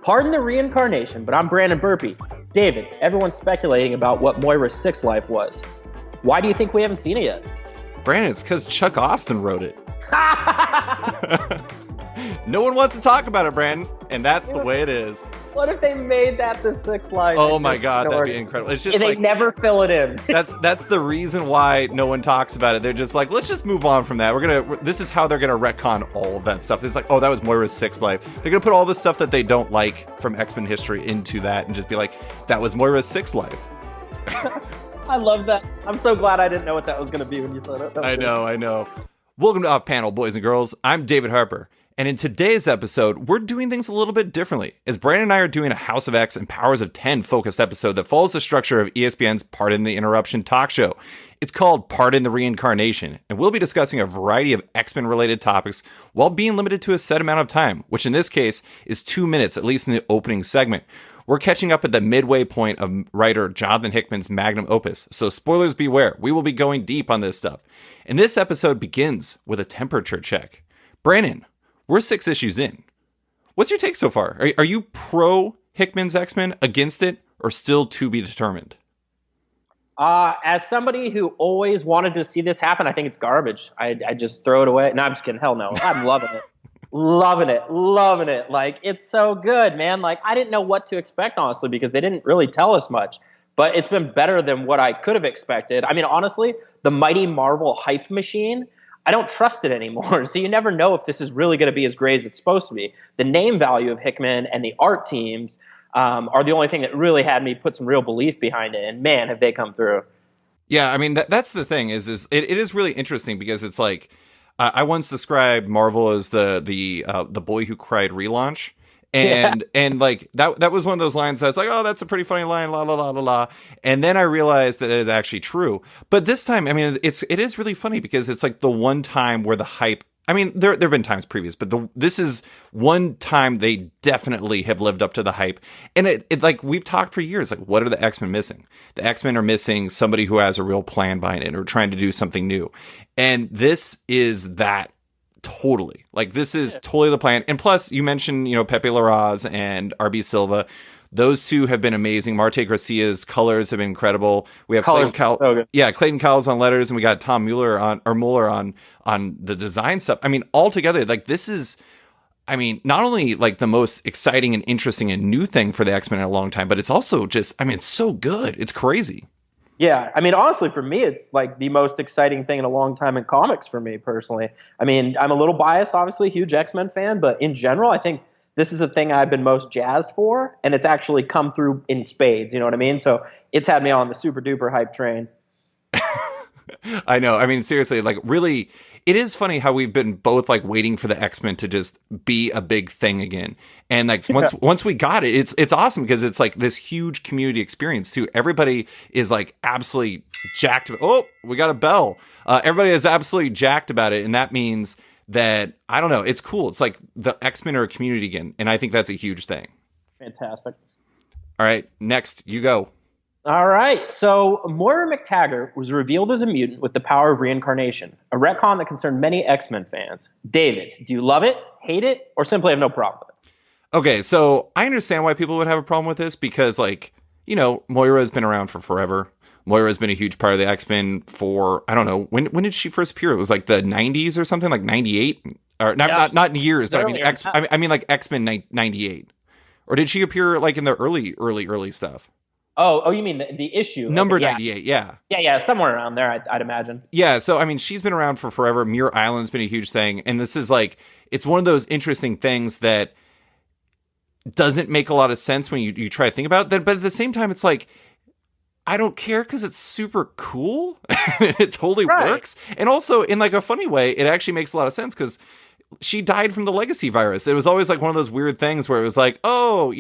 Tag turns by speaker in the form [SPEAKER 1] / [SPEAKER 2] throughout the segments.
[SPEAKER 1] Pardon the reincarnation, but I'm Brandon Burpee. David, everyone's speculating about what Moira's sixth life was. Why do you think we haven't seen it yet?
[SPEAKER 2] Brandon, it's because Chuck Austin wrote it. No one wants to talk about it, Brandon, and that's the way it is.
[SPEAKER 1] What if they made that the sixth life?
[SPEAKER 2] Oh my God, that'd be incredible. It's just
[SPEAKER 1] and they never fill it in.
[SPEAKER 2] That's the reason why no one talks about it. They're just like, let's just move on from that. This is how they're gonna retcon all of that stuff. It's like, oh, that was Moira's sixth life. They're gonna put all the stuff that they don't like from X-Men history into that and just be like, that was Moira's sixth life.
[SPEAKER 1] I love that. I'm so glad I didn't know what that was gonna be when you said it.
[SPEAKER 2] I know. Welcome to Off Panel, boys and girls. I'm David Harper. And in today's episode, we're doing things a little bit differently, as Brandon and I are doing a House of X and Powers of 10 focused episode that follows the structure of ESPN's Pardon the Interruption talk show. It's called Pardon the Reincarnation, and we'll be discussing a variety of X-Men related topics while being limited to a set amount of time, which in this case is 2 minutes, at least in the opening segment. We're catching up at the midway point of writer Jonathan Hickman's magnum opus, so spoilers beware, we will be going deep on this stuff. And this episode begins with a temperature check. Brandon, we're 6 issues in. What's your take so far? Are you pro Hickman's X-Men, against it, or still to be determined?
[SPEAKER 1] As somebody who always wanted to see this happen, I think it's garbage. I just throw it away. No, I'm just kidding. Hell no. I'm loving it. Loving it. Like, it's so good, man. Like, I didn't know what to expect, honestly, because they didn't really tell us much. But it's been better than what I could have expected. I mean, honestly, the Mighty Marvel hype machine, I don't trust it anymore. So you never know if this is really going to be as great as it's supposed to be. The name value of Hickman and the art teams are the only thing that really had me put some real belief behind it. And man, have they come through. Yeah,
[SPEAKER 2] I mean, that's the thing it is really interesting because it's like, I once described Marvel as the boy who cried relaunch. And like that was one of those lines that I was like, oh, that's a pretty funny line, la la la la la. And then I realized that it is actually true. But this time, I mean, it is really funny because it's like the one time where the hype. I mean, there have been times previous, but this is one time they definitely have lived up to the hype. And it like we've talked for years, like, what are the X-Men missing? The X-Men are missing somebody who has a real plan behind it or trying to do something new. And this is that. Totally. Like, this is totally the plan. And plus, you mentioned, Pepe Larraz and RB Silva. Those two have been amazing. Marte Garcia's colors have been incredible. We have Clayton Cowles on letters, and we got Tom Mueller on the design stuff. I mean, altogether, like, this is, I mean, not only like the most exciting and interesting and new thing for the X-Men in a long time, but it's also just, I mean, it's so good. It's crazy.
[SPEAKER 1] Yeah, I mean, honestly, for me, it's like the most exciting thing in a long time in comics for me personally. I mean, I'm a little biased, obviously, huge X-Men fan, but in general, I think this is the thing I've been most jazzed for, and it's actually come through in spades, you know what I mean? So it's had me on the super duper hype train.
[SPEAKER 2] I know. I mean, seriously, like, really, it is funny how we've been both like waiting for the X-Men to just be a big thing again. And like once we got it, it's awesome because it's like this huge community experience too. Everybody is like absolutely jacked. Oh, we got a bell. Everybody is absolutely jacked about it. And that means that, I don't know, it's cool. It's like the X-Men are a community again. And I think that's a huge thing.
[SPEAKER 1] Fantastic.
[SPEAKER 2] All right, next, you go.
[SPEAKER 1] All right, so Moira McTaggart was revealed as a mutant with the power of reincarnation, a retcon that concerned many X-Men fans. David, do you love it, hate it, or simply have no problem with it?
[SPEAKER 2] Okay, so I understand why people would have a problem with this because, like, Moira has been around for forever. Moira has been a huge part of the X-Men for, I don't know, when did she first appear? It was like the 90s or something, like 98? Or not in years, but I mean like X-Men 98. Or did she appear like in the early stuff?
[SPEAKER 1] Oh, you mean the issue?
[SPEAKER 2] Number 98, yeah.
[SPEAKER 1] Yeah, somewhere around there, I'd imagine.
[SPEAKER 2] Yeah, so, I mean, she's been around for forever. Muir Island's been a huge thing. And this is like, it's one of those interesting things that doesn't make a lot of sense when you try to think about it. But at the same time, it's like, I don't care because it's super cool. It totally works. And also, in like a funny way, it actually makes a lot of sense because she died from the legacy virus. It was always like one of those weird things where it was like, oh,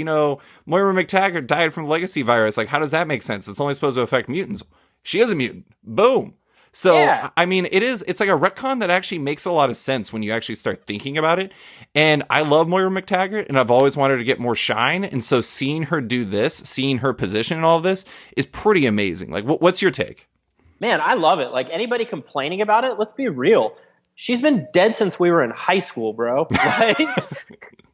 [SPEAKER 2] Moira McTaggart died from the legacy virus. Like, how does that make sense? It's only supposed to affect mutants. She is a mutant. Boom. So, yeah. I mean, it's like a retcon that actually makes a lot of sense when you actually start thinking about it. And I love Moira McTaggart, and I've always wanted to get more shine. And so seeing her do this, seeing her position in all of this is pretty amazing. Like, what's your take?
[SPEAKER 1] Man, I love it. Like, anybody complaining about it, let's be real. She's been dead since we were in high school, bro. Like,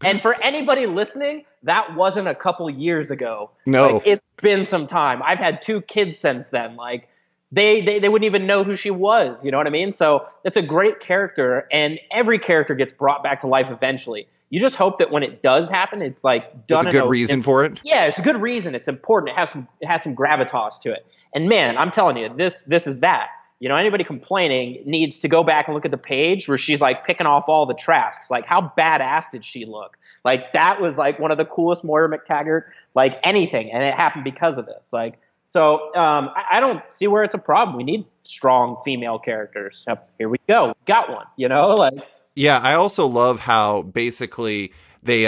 [SPEAKER 1] and for anybody listening, that wasn't a couple years ago.
[SPEAKER 2] No.
[SPEAKER 1] Like, it's been some time. I've had 2 kids since then. Like, they wouldn't even know who she was. You know what I mean? So it's a great character, and every character gets brought back to life eventually. You just hope that when it does happen, it's like done.
[SPEAKER 2] There's a good reason for it.
[SPEAKER 1] Yeah, it's a good reason. It's important. It has some gravitas to it. And man, I'm telling you, this is that. You know, anybody complaining needs to go back and look at the page where she's like picking off all the Trasks. Like, how badass did she look? Like, that was like one of the coolest Moira McTaggart, like anything. And it happened because of this. Like, so I don't see where it's a problem. We need strong female characters. Here we go. We got one, you know, like.
[SPEAKER 2] Yeah. I also love how basically they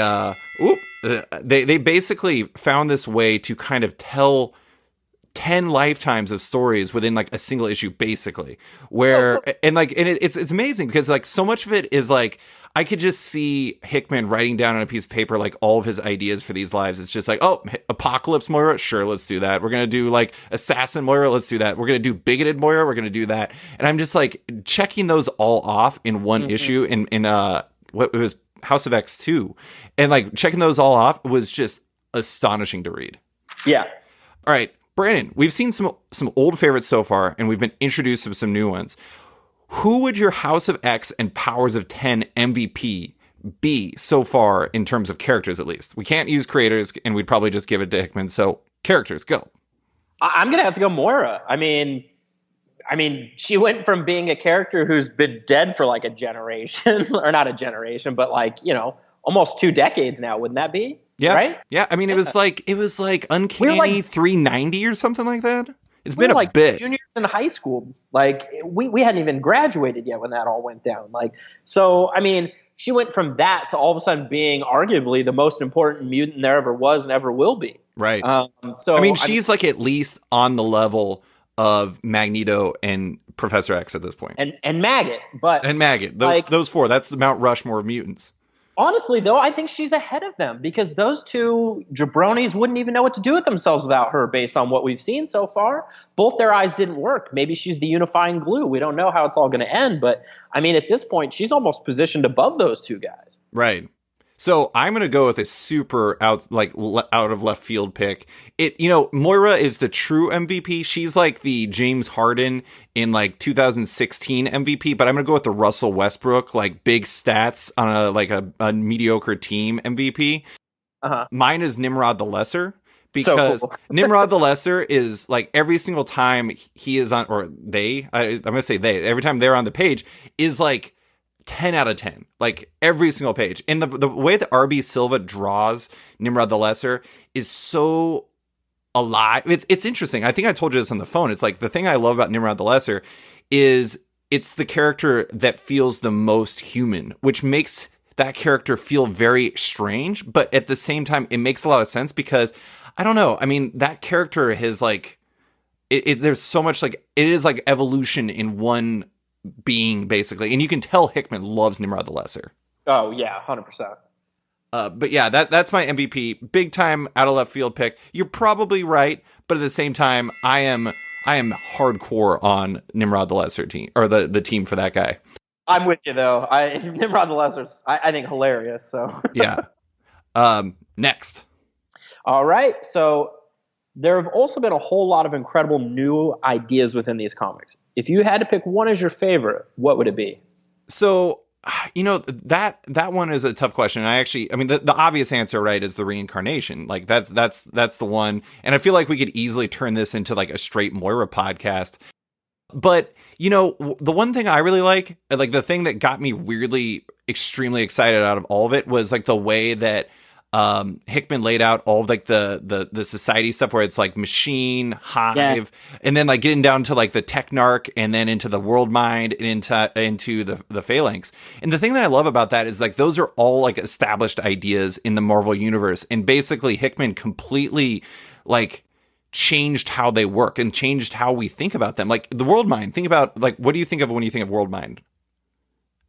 [SPEAKER 2] basically found this way to kind of tell 10 lifetimes of stories within like a single issue, basically, where it's amazing because like so much of it is like I could just see Hickman writing down on a piece of paper like all of his ideas for these lives. It's just like, oh, Apocalypse Moira, sure, let's do that. We're gonna do like Assassin Moira, let's do that. We're gonna do Bigoted Moira, we're gonna do that. And I'm just like checking those all off in one issue in what it was House of X2, and like checking those all off was just astonishing to read.
[SPEAKER 1] Yeah.
[SPEAKER 2] All right. Brandon, we've seen some old favorites so far, and we've been introduced to some new ones. Who would your House of X and Powers of 10 MVP be so far in terms of characters, at least? We can't use creators, and we'd probably just give it to Hickman. So characters, go.
[SPEAKER 1] I'm going to have to go Moira. I mean, she went from being a character who's been dead for like a generation, or not a generation, but like, you know, almost 2 decades now. Wouldn't that be?
[SPEAKER 2] Yeah.
[SPEAKER 1] Right?
[SPEAKER 2] Yeah. I mean, it was like Uncanny
[SPEAKER 1] like
[SPEAKER 2] 390 or something like that. It's
[SPEAKER 1] we
[SPEAKER 2] been
[SPEAKER 1] were
[SPEAKER 2] a bit.
[SPEAKER 1] Juniors in high school. Like we hadn't even graduated yet when that all went down. Like, so, I mean, she went from that to all of a sudden being arguably the most important mutant there ever was and ever will be.
[SPEAKER 2] Right.
[SPEAKER 1] So
[SPEAKER 2] I mean, she's like at least on the level of Magneto and Professor X at this point.
[SPEAKER 1] And Maggot. And
[SPEAKER 2] Maggot. Those 4. That's the Mount Rushmore of mutants.
[SPEAKER 1] Honestly, though, I think she's ahead of them because those 2 jabronis wouldn't even know what to do with themselves without her based on what we've seen so far. Both their eyes didn't work. Maybe she's the unifying glue. We don't know how it's all going to end. But, I mean, at this point, she's almost positioned above those 2 guys.
[SPEAKER 2] Right. So I'm going to go with a super out of left field pick. Moira is the true MVP. She's like the James Harden in like 2016 MVP, but I'm going to go with the Russell Westbrook, like big stats on a mediocre team MVP. Mine is Nimrod the Lesser. Because so cool. Nimrod the Lesser is like every single time he is on, or I'm going to say they, every time they're on the page is like 10 out of 10, like every single page. And the way that RB Silva draws Nimrod the Lesser is so alive. It's interesting. I think I told you this on the phone. It's like the thing I love about Nimrod the Lesser is it's the character that feels the most human, which makes that character feel very strange. But at the same time, it makes a lot of sense because I don't know. I mean, that character has like, there's so much like, it is like evolution in one being basically, and you can tell Hickman loves Nimrod the Lesser.
[SPEAKER 1] Oh yeah, 100%.
[SPEAKER 2] But yeah, that's my MVP. Big time out of left field pick. You're probably right, but at the same time, I am hardcore on Nimrod the Lesser team, or the team for that guy.
[SPEAKER 1] I'm with you though. Nimrod the Lesser's I think hilarious. So
[SPEAKER 2] yeah. Next.
[SPEAKER 1] All right. So there have also been a whole lot of incredible new ideas within these comics. If you had to pick one as your favorite, what would it be?
[SPEAKER 2] So, that one is a tough question. I mean, the obvious answer, right, is the Reincarnation. Like that's the one. And I feel like we could easily turn this into like a straight Moira podcast. But, the one thing I really like the thing that got me weirdly extremely excited out of all of it was like the way that Hickman laid out all of like the society stuff where it's like machine, hive, and then like getting down to like the Technarch and then into the world mind and into the Phalanx. And the thing that I love about that is like those are all like established ideas in the Marvel universe, and basically Hickman completely like changed how they work and changed how we think about them. Like the world mind, think about like, what do you think of when you think of world mind?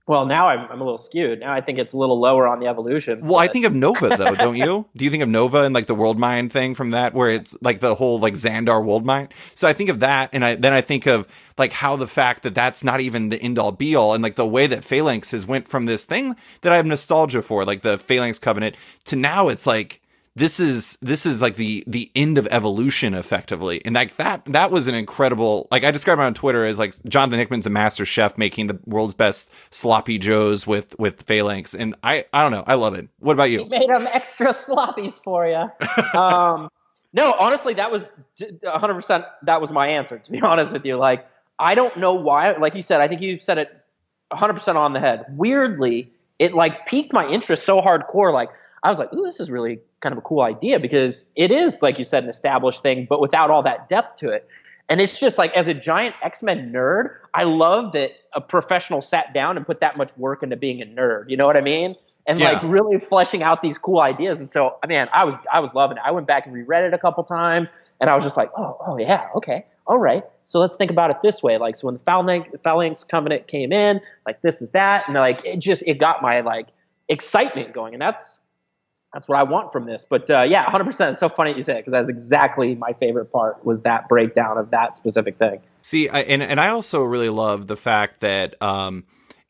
[SPEAKER 1] Well, now I'm a little skewed. Now I think it's a little lower on the evolution.
[SPEAKER 2] Well, I think of Nova though, don't you? Do you think of Nova and like the world mind thing from that, where it's like the whole like Xandar world mind? So I think of that, and then I think of like how the fact that that's not even the end all be all, and like the way that Phalanx has went from this thing that I have nostalgia for, like the Phalanx Covenant, to now it's like this is like the end of evolution effectively. And like that was an incredible, like I described it on Twitter as like Jonathan Hickman's a master chef making the world's best sloppy joes with Phalanx. And I don't know, I love it. What about you?
[SPEAKER 1] He made them extra sloppies for you. No, honestly, that was 100%. That was my answer, to be honest with you. Like, I don't know why, like you said, I think you said it 100% on the head. Weirdly, it like piqued my interest so hardcore. Like, I was like, ooh, this is really kind of a cool idea, because it is, like you said, an established thing, but without all that depth to it. And it's just like, as a giant X-Men nerd, I love that a professional sat down and put that much work into being a nerd. You know what I mean? And like really fleshing out these cool ideas. And so, man, I was loving it. I went back and reread it a couple times, and I was just like, oh yeah, okay, all right. So let's think about it this way. Like, so when the Phalanx Covenant came in, like this is that, and like it got my like excitement going, and that's what I want from this. But yeah, 100%. It's so funny you say it, because that's exactly my favorite part, was that breakdown of that specific thing.
[SPEAKER 2] See, I also really love the fact that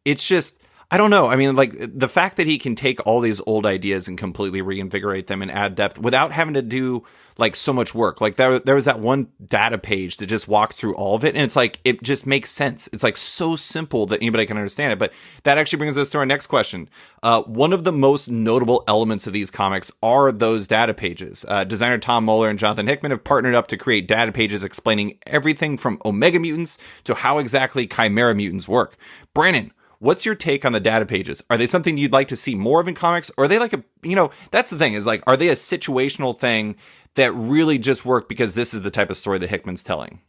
[SPEAKER 2] it's just, I don't know. I mean, like the fact that he can take all these old ideas and completely reinvigorate them and add depth without having to do like so much work. Like there was that one data page that just walks through all of it, and it's like it just makes sense. It's like so simple that anybody can understand it. But that actually brings us to our next question. One of the most notable elements of these comics are those data pages. Designer Tom Moeller and Jonathan Hickman have partnered up to create data pages explaining everything from Omega mutants to how exactly Chimera mutants work. Brandon, what's your take on the data pages? Are they something you'd like to see more of in comics? Or are they like that's the thing, is like, are they a situational thing that really just work because this is the type of story that Hickman's telling?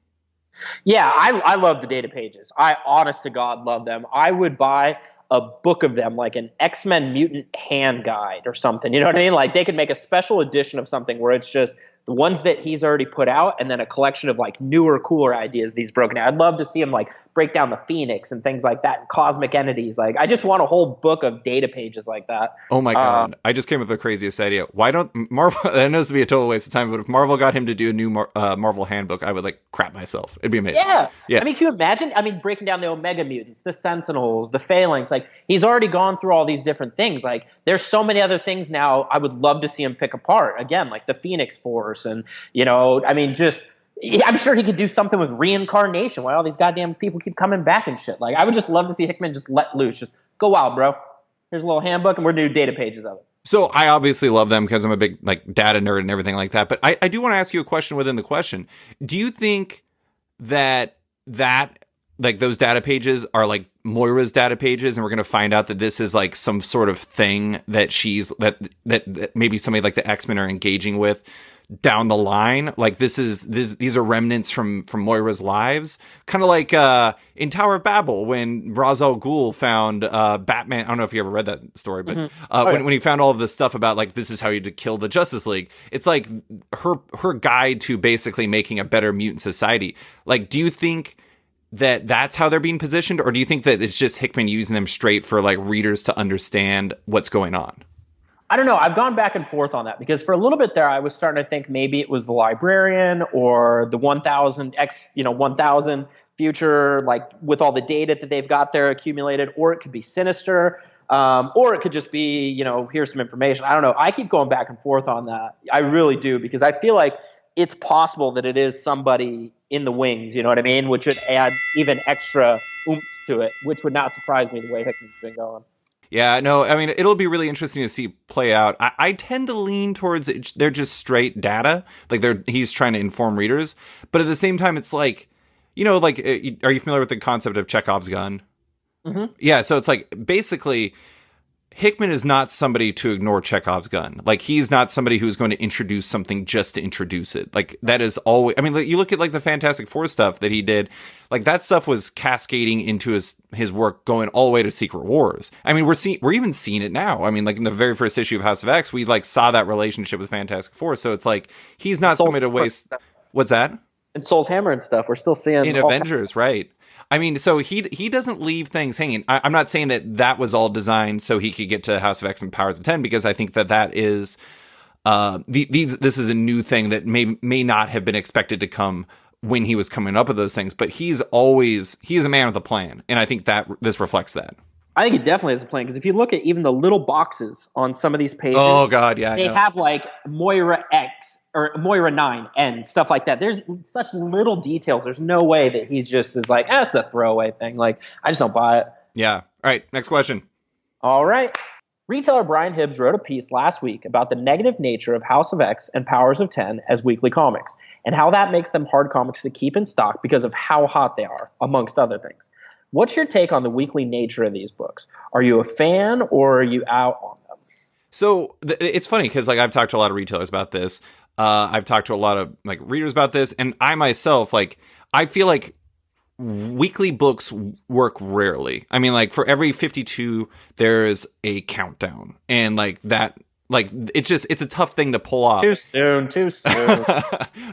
[SPEAKER 1] Yeah, I love the data pages. I, honest to God, love them. I would buy a book of them, like an X-Men mutant hand guide or something. You know what I mean? Like, they could make a special edition of something where it's just the ones that he's already put out, and then a collection of like newer, cooler ideas these broken out. I'd love to see him like break down the Phoenix and things like that, and cosmic entities. Like, I just want a whole book of data pages like that.
[SPEAKER 2] Oh my God. I just came up with the craziest idea. Why don't Marvel, I know this would be a total waste of time, but if Marvel got him to do a new Marvel handbook, I would like crap myself. It'd be amazing.
[SPEAKER 1] Yeah. I mean, can you imagine? I mean, breaking down the Omega mutants, the Sentinels, the Phalanx. Like, he's already gone through all these different things. Like, there's so many other things now I would love to see him pick apart. Again, like the Phoenix Force, and I mean, I'm sure he could do something with Reincarnation. Why all these goddamn people keep coming back and shit. Like, I would just love to see Hickman just let loose. Just go wild, bro. Here's a little handbook, and we're doing data pages of it.
[SPEAKER 2] So I obviously love them because I'm a big like data nerd and everything like that. But I do want to ask you a question within the question. Do you think that like those data pages are like Moira's data pages, and we're going to find out that this is like some sort of thing that that maybe somebody like the X-Men are engaging with down the line? Like, these are remnants from Moira's lives, kind of like in Tower of Babel when Ra's al Ghul found Batman. I don't know if you ever read that story, but when he found all of this stuff about like, this is how you kill the Justice League. It's like her guide to basically making a better mutant society. Like, do you think that that's how they're being positioned, or do you think that it's just Hickman using them straight for like readers to understand what's going on?
[SPEAKER 1] I don't know. I've gone back and forth on that, because for a little bit there, I was starting to think maybe it was the Librarian or the 1000 future, like with all the data that they've got there accumulated, or it could be Sinister, or it could just be, here's some information. I don't know. I keep going back and forth on that. I really do, because I feel like it's possible that it is somebody in the wings, you know what I mean? Which would add even extra oomph to it, which would not surprise me the way Hickman's been going.
[SPEAKER 2] Yeah, no, I mean, it'll be really interesting to see play out. I tend to lean towards they're just straight data. Like, he's trying to inform readers. But at the same time, it's like, are you familiar with the concept of Chekhov's gun? Mm-hmm. Yeah, so it's like, basically, Hickman is not somebody to ignore Chekhov's gun. Like, he's not somebody who's going to introduce something just to introduce it. Like, that is always, I mean, you look at like the Fantastic Four stuff that he did, like that stuff was cascading into his work going all the way to Secret Wars. I mean, we're even seeing it now. I mean, like in the very first issue of House of X, we like saw that relationship with Fantastic Four. So it's like, he's not somebody to waste. What's that?
[SPEAKER 1] And Soul's Hammer and stuff. We're still seeing
[SPEAKER 2] in Avengers, right? I mean, so he doesn't leave things hanging. I'm not saying that was all designed so he could get to House of X and Powers of 10, because I think that is this is a new thing that may not have been expected to come when he was coming up with those things, but he's a man with a plan, and I think that this reflects that.
[SPEAKER 1] I think it definitely has a plan, because if you look at even the little boxes on some of these pages,
[SPEAKER 2] oh god, yeah,
[SPEAKER 1] they have like Moira X or Moira 9 and stuff like that. There's such little details. There's no way that he just is like, that's a throwaway thing. Like, I just don't buy it.
[SPEAKER 2] Yeah. All right, next question.
[SPEAKER 1] All right. Retailer Brian Hibbs wrote a piece last week about the negative nature of House of X and Powers of 10 as weekly comics, and how that makes them hard comics to keep in stock because of how hot they are, amongst other things. What's your take on the weekly nature of these books? Are you a fan, or are you out on them?
[SPEAKER 2] So it's funny because like I've talked to a lot of retailers about this. I've talked to a lot of like readers about this, and I myself, like, I feel like weekly books work rarely. I mean, like, for every 52 there's a countdown, and like that, like, it's a tough thing to pull off.
[SPEAKER 1] Too soon.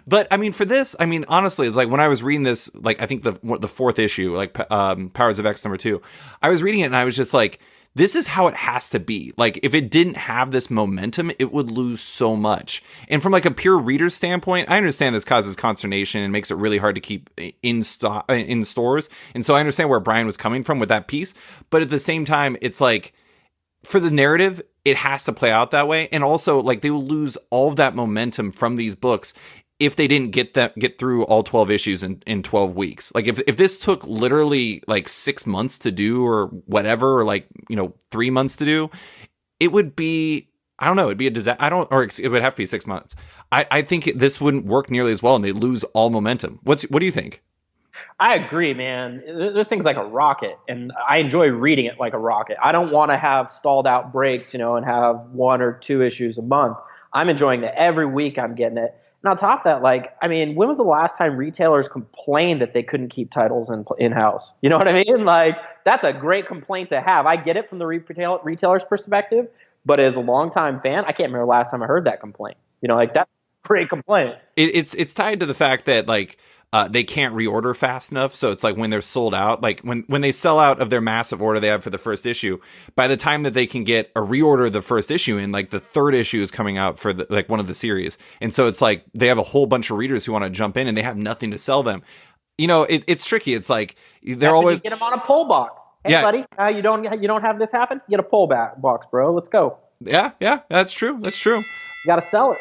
[SPEAKER 2] But I mean, for this, I mean, honestly, it's like when I was reading this, like, I think the fourth issue, like Powers of X #2, I was reading it and I was just like, this is how it has to be. Like, if it didn't have this momentum, it would lose so much. And from like a pure reader standpoint, I understand this causes consternation and makes it really hard to keep in stores. And so I understand where Brian was coming from with that piece. But at the same time, it's like, for the narrative, it has to play out that way. And also, like, they will lose all of that momentum from these books if they didn't get through all 12 issues in 12 weeks. Like, if this took literally like 6 months to do, or whatever, or like, 3 months to do, it would be, I don't know, it'd be a disaster. It would have to be 6 months. I think this wouldn't work nearly as well, and they lose all momentum. What do you think?
[SPEAKER 1] I agree, man. This thing's like a rocket, and I enjoy reading it like a rocket. I don't want to have stalled out breaks, and have 1 or 2 issues a month. I'm enjoying it every week. I'm getting it. And on top of that, like, I mean, when was the last time retailers complained that they couldn't keep titles in-house? You know what I mean? Like, that's a great complaint to have. I get it from the retailer's perspective, but as a longtime fan, I can't remember the last time I heard that complaint. Like, that's a great complaint.
[SPEAKER 2] It's tied to the fact that, like, they can't reorder fast enough. So it's like when they're sold out, like when they sell out of their massive order they have for the first issue, by the time that they can get a reorder of the first issue in, like, the third issue is coming out for like one of the series. And so it's like they have a whole bunch of readers who want to jump in, and they have nothing to sell them. It's tricky. It's like they're always
[SPEAKER 1] get them on a pull box. Hey, yeah, buddy, you don't have this happen? Get a pull box, bro. Let's go.
[SPEAKER 2] Yeah, that's true. You
[SPEAKER 1] got to sell it.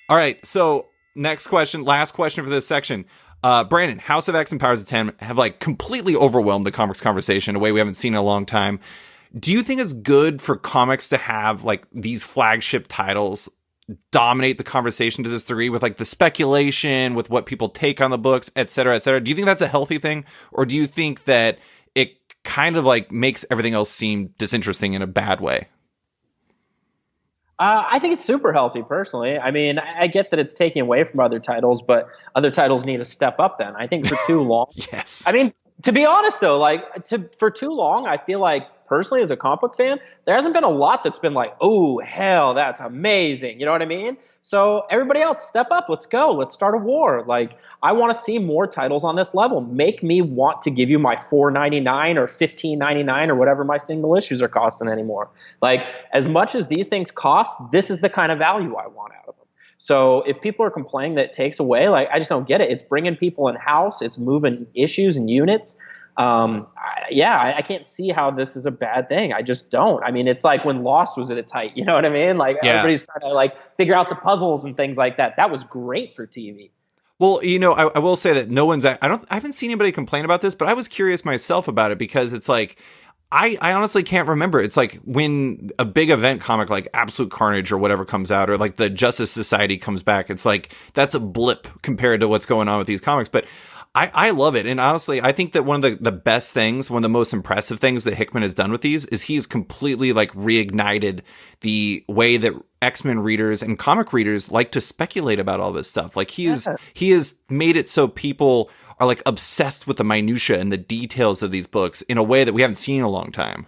[SPEAKER 2] All right. So last question for this section. Brandon, House of X and Powers of 10 have like completely overwhelmed the comics conversation in a way we haven't seen in a long time. Do you think it's good for comics to have like these flagship titles dominate the conversation to this degree, with like the speculation, with what people take on the books, et cetera, et cetera? Do you think that's a healthy thing, or do you think that it kind of like makes everything else seem disinteresting in a bad way?
[SPEAKER 1] I think it's super healthy, personally. I mean, I get that it's taking away from other titles, but other titles need to step up then. I think for too long.
[SPEAKER 2] Yes.
[SPEAKER 1] I mean, to be honest, though, like, for too long, I feel like, personally, as a comic book fan, there hasn't been a lot that's been like, oh, hell, that's amazing. You know what I mean? So everybody else, step up. Let's go. Let's start a war. Like, I want to see more titles on this level. Make me want to give you my $4.99 or $15.99 or whatever my single issues are costing anymore. Like, as much as these things cost, this is the kind of value I want out of them. So if people are complaining that it takes away, like, I just don't get it. It's bringing people in house. It's moving issues and units. I can't see how this is a bad thing. I just don't. I mean, it's like when Lost was at its height, you know what I mean? Like, everybody's trying to like figure out the puzzles and things like that. That was great for TV.
[SPEAKER 2] Well, I will say that I haven't seen anybody complain about this, but I was curious myself about it, because it's like, I honestly can't remember. It's like when a big event comic like Absolute Carnage or whatever comes out, or like the Justice Society comes back, it's like, that's a blip compared to what's going on with these comics. But I love it. And honestly, I think that one of the best things, one of the most impressive things that Hickman has done with these is he's completely like reignited the way that X-Men readers and comic readers like to speculate about all this stuff. Like he has made it so people are like obsessed with the minutia and the details of these books in a way that we haven't seen in a long time.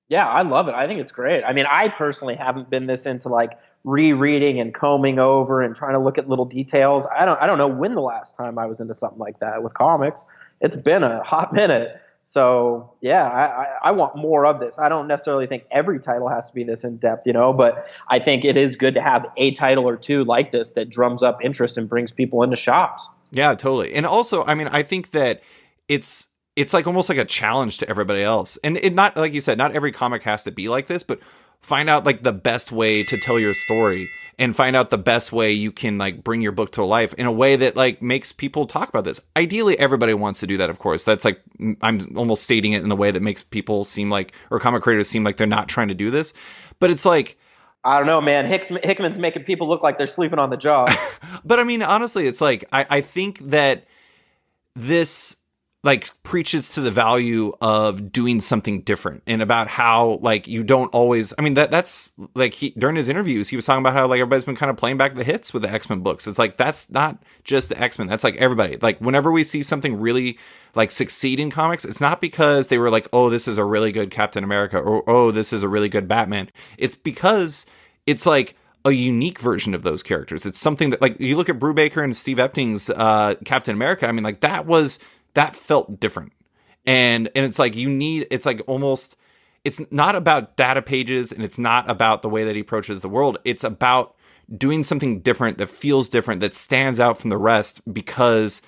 [SPEAKER 1] Yeah, I love it. I think it's great. I mean, I personally haven't been this into like rereading and combing over and trying to look at little details. I don't know when the last time I was into something like that with comics. it's been a hot minute. So yeah, I want more of this. I don't necessarily think every title has to be this in depth, but I think it is good to have a title or two like this that drums up interest and brings people into shops.
[SPEAKER 2] Yeah, totally. And also, I mean, I think that it's like almost like a challenge to everybody else. And it not, like you said, not every comic has to be like this, but find out like the best way to tell your story and find out the best way you can like bring your book to life in a way that like makes people talk about this. Ideally, everybody wants to do that, of course. That's like, I'm almost stating it in a way that makes people seem like, or comic creators seem like they're not trying to do this. But it's like,
[SPEAKER 1] I don't know, man. Hickman's making people look like they're sleeping on the job.
[SPEAKER 2] But I mean, honestly, it's like, I think that this like preaches to the value of doing something different and about how like you don't always, I mean, that's like during his interviews, he was talking about how like everybody's been kind of playing back the hits with the X-Men books. It's like, that's not just the X-Men. That's like everybody. Like whenever we see something really like succeed in comics, it's not because they were like, oh, this is a really good Captain America, or, oh, this is a really good Batman. It's because it's like a unique version of those characters. It's something that like you look at Brubaker and Steve Epting's Captain America. I mean, like that felt different. And it's like it's like almost, it's not about data pages and it's not about the way that he approaches the world. It's about doing something different that feels different, that stands out from the rest because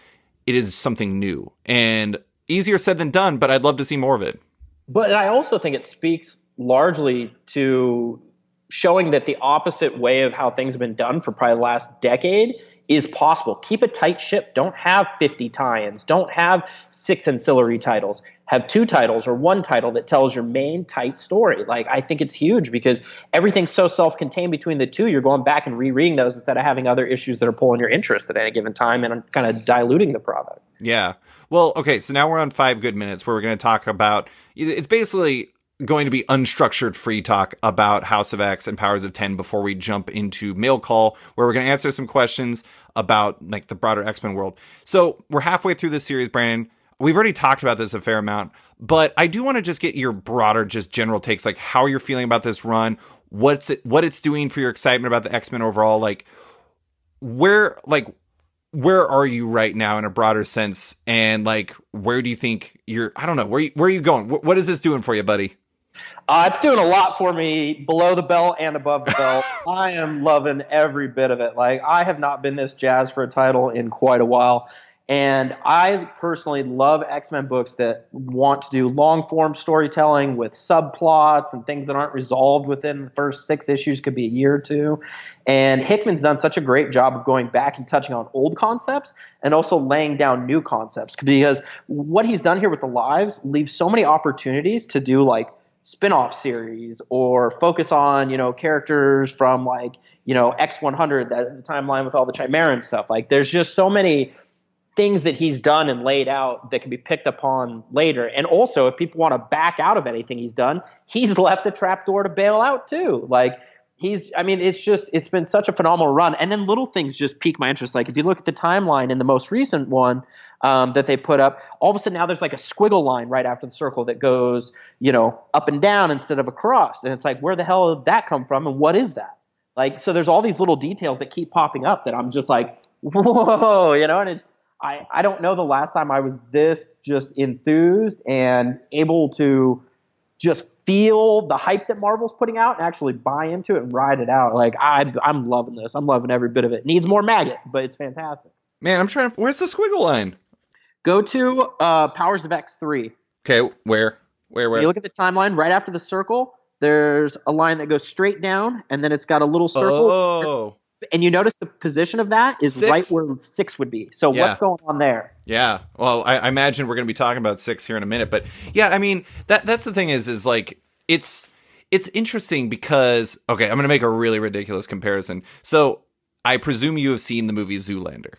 [SPEAKER 2] it is something new. And easier said than done, but I'd love to see more of it.
[SPEAKER 1] But I also think it speaks largely to showing that the opposite way of how things have been done for probably the last decade is possible. Keep a tight ship. Don't have 50 tie-ins. Don't have 6 ancillary titles. Have 2 titles or 1 title that tells your main tight story. Like, I think it's huge because everything's so self-contained between the two. You're going back and rereading those instead of having other issues that are pulling your interest at any given time and kind of diluting the product.
[SPEAKER 2] Yeah. Well, okay, so now we're on 5 Good Minutes where we're going to talk about, it's basically going to be unstructured free talk about House of X and Powers of 10 before we jump into Mail Call, where we're going to answer some questions about like the broader X-Men world. So we're halfway through this series, Brandon. We've already talked about this a fair amount, but I do want to just get your broader, just general takes, like how you're feeling about this run, what it's doing for your excitement about the X-Men overall. Like where are you right now in a broader sense? And like, where do you think I don't know, where are you going? What is this doing for you, buddy?
[SPEAKER 1] It's doing a lot for me below the belt and above the belt. I am loving every bit of it. Like, I have not been this jazzed for a title in quite a while. And I personally love X-Men books that want to do long-form storytelling with subplots and things that aren't resolved within the first 6 issues, could be a year or two. And Hickman's done such a great job of going back and touching on old concepts and also laying down new concepts, because what he's done here with the lives leaves so many opportunities to do like spin-off series or focus on, characters from like, X100, that timeline with all the Chimera and stuff. Like, there's just so many things that he's done and laid out that can be picked upon later. And also, if people want to back out of anything he's done, he's left the trapdoor to bail out too. Like, it's been such a phenomenal run. And then little things just pique my interest. Like, if you look at the timeline in the most recent one that they put up, all of a sudden now there's like a squiggle line right after the circle that goes, up and down instead of across. And it's like, where the hell did that come from? And what is that? Like, so there's all these little details that keep popping up that I'm just like, whoa, and it's, I don't know the last time I was this just enthused and able to just feel the hype that Marvel's putting out and actually buy into it and ride it out. Like, I'm loving this. I'm loving every bit of it. Needs more maggot, but it's fantastic.
[SPEAKER 2] Man, where's the squiggle line?
[SPEAKER 1] Go to Powers of X3.
[SPEAKER 2] Okay, where?
[SPEAKER 1] When you look at the timeline, right after the circle, there's a line that goes straight down, and then it's got a little circle.
[SPEAKER 2] Oh.
[SPEAKER 1] And you notice the position of that is
[SPEAKER 2] 6?
[SPEAKER 1] right where 6 would be. So What's going on there?
[SPEAKER 2] Yeah. Well, I imagine we're going to be talking about 6 here in a minute. But yeah, I mean, that's the thing is like, it's interesting because, okay, I'm going to make a really ridiculous comparison. So I presume you have seen the movie Zoolander.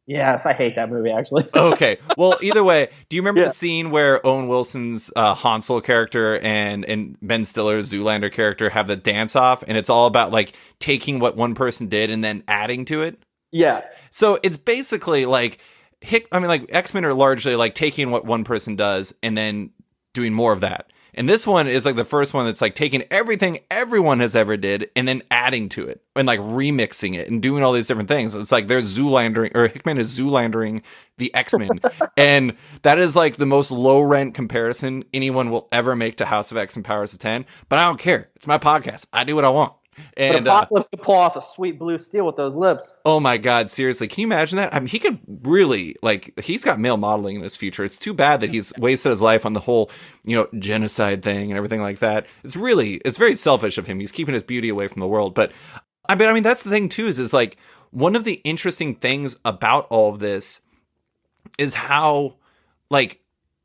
[SPEAKER 1] Yes, I hate that movie, actually.
[SPEAKER 2] Okay. Well, either way, do you remember the scene where Owen Wilson's Hansel character and Ben Stiller's Zoolander character have the dance off, and it's all about like taking what one person did and then adding to it?
[SPEAKER 1] Yeah.
[SPEAKER 2] So it's basically like X-Men are largely like taking what one person does and then doing more of that. And this one is like the first one that's like taking everything everyone has ever did and then adding to it and like remixing it and doing all these different things. It's like they're Zoolandering, or Hickman is Zoolandering the X-Men. And that is like the most low rent comparison anyone will ever make to House of X and Powers of 10. But I don't care. It's my podcast. I do what I want. And
[SPEAKER 1] but Apocalypse could pull off a sweet blue steel with those lips.
[SPEAKER 2] Oh my God, seriously. Can you imagine that? I mean, he could really, like, he's got male modeling in his future. It's too bad that he's wasted his life on the whole, genocide thing and everything like that. It's very selfish of him. He's keeping his beauty away from the world. But I mean, that's the thing too, is like, one of the interesting things about all of this is how, like,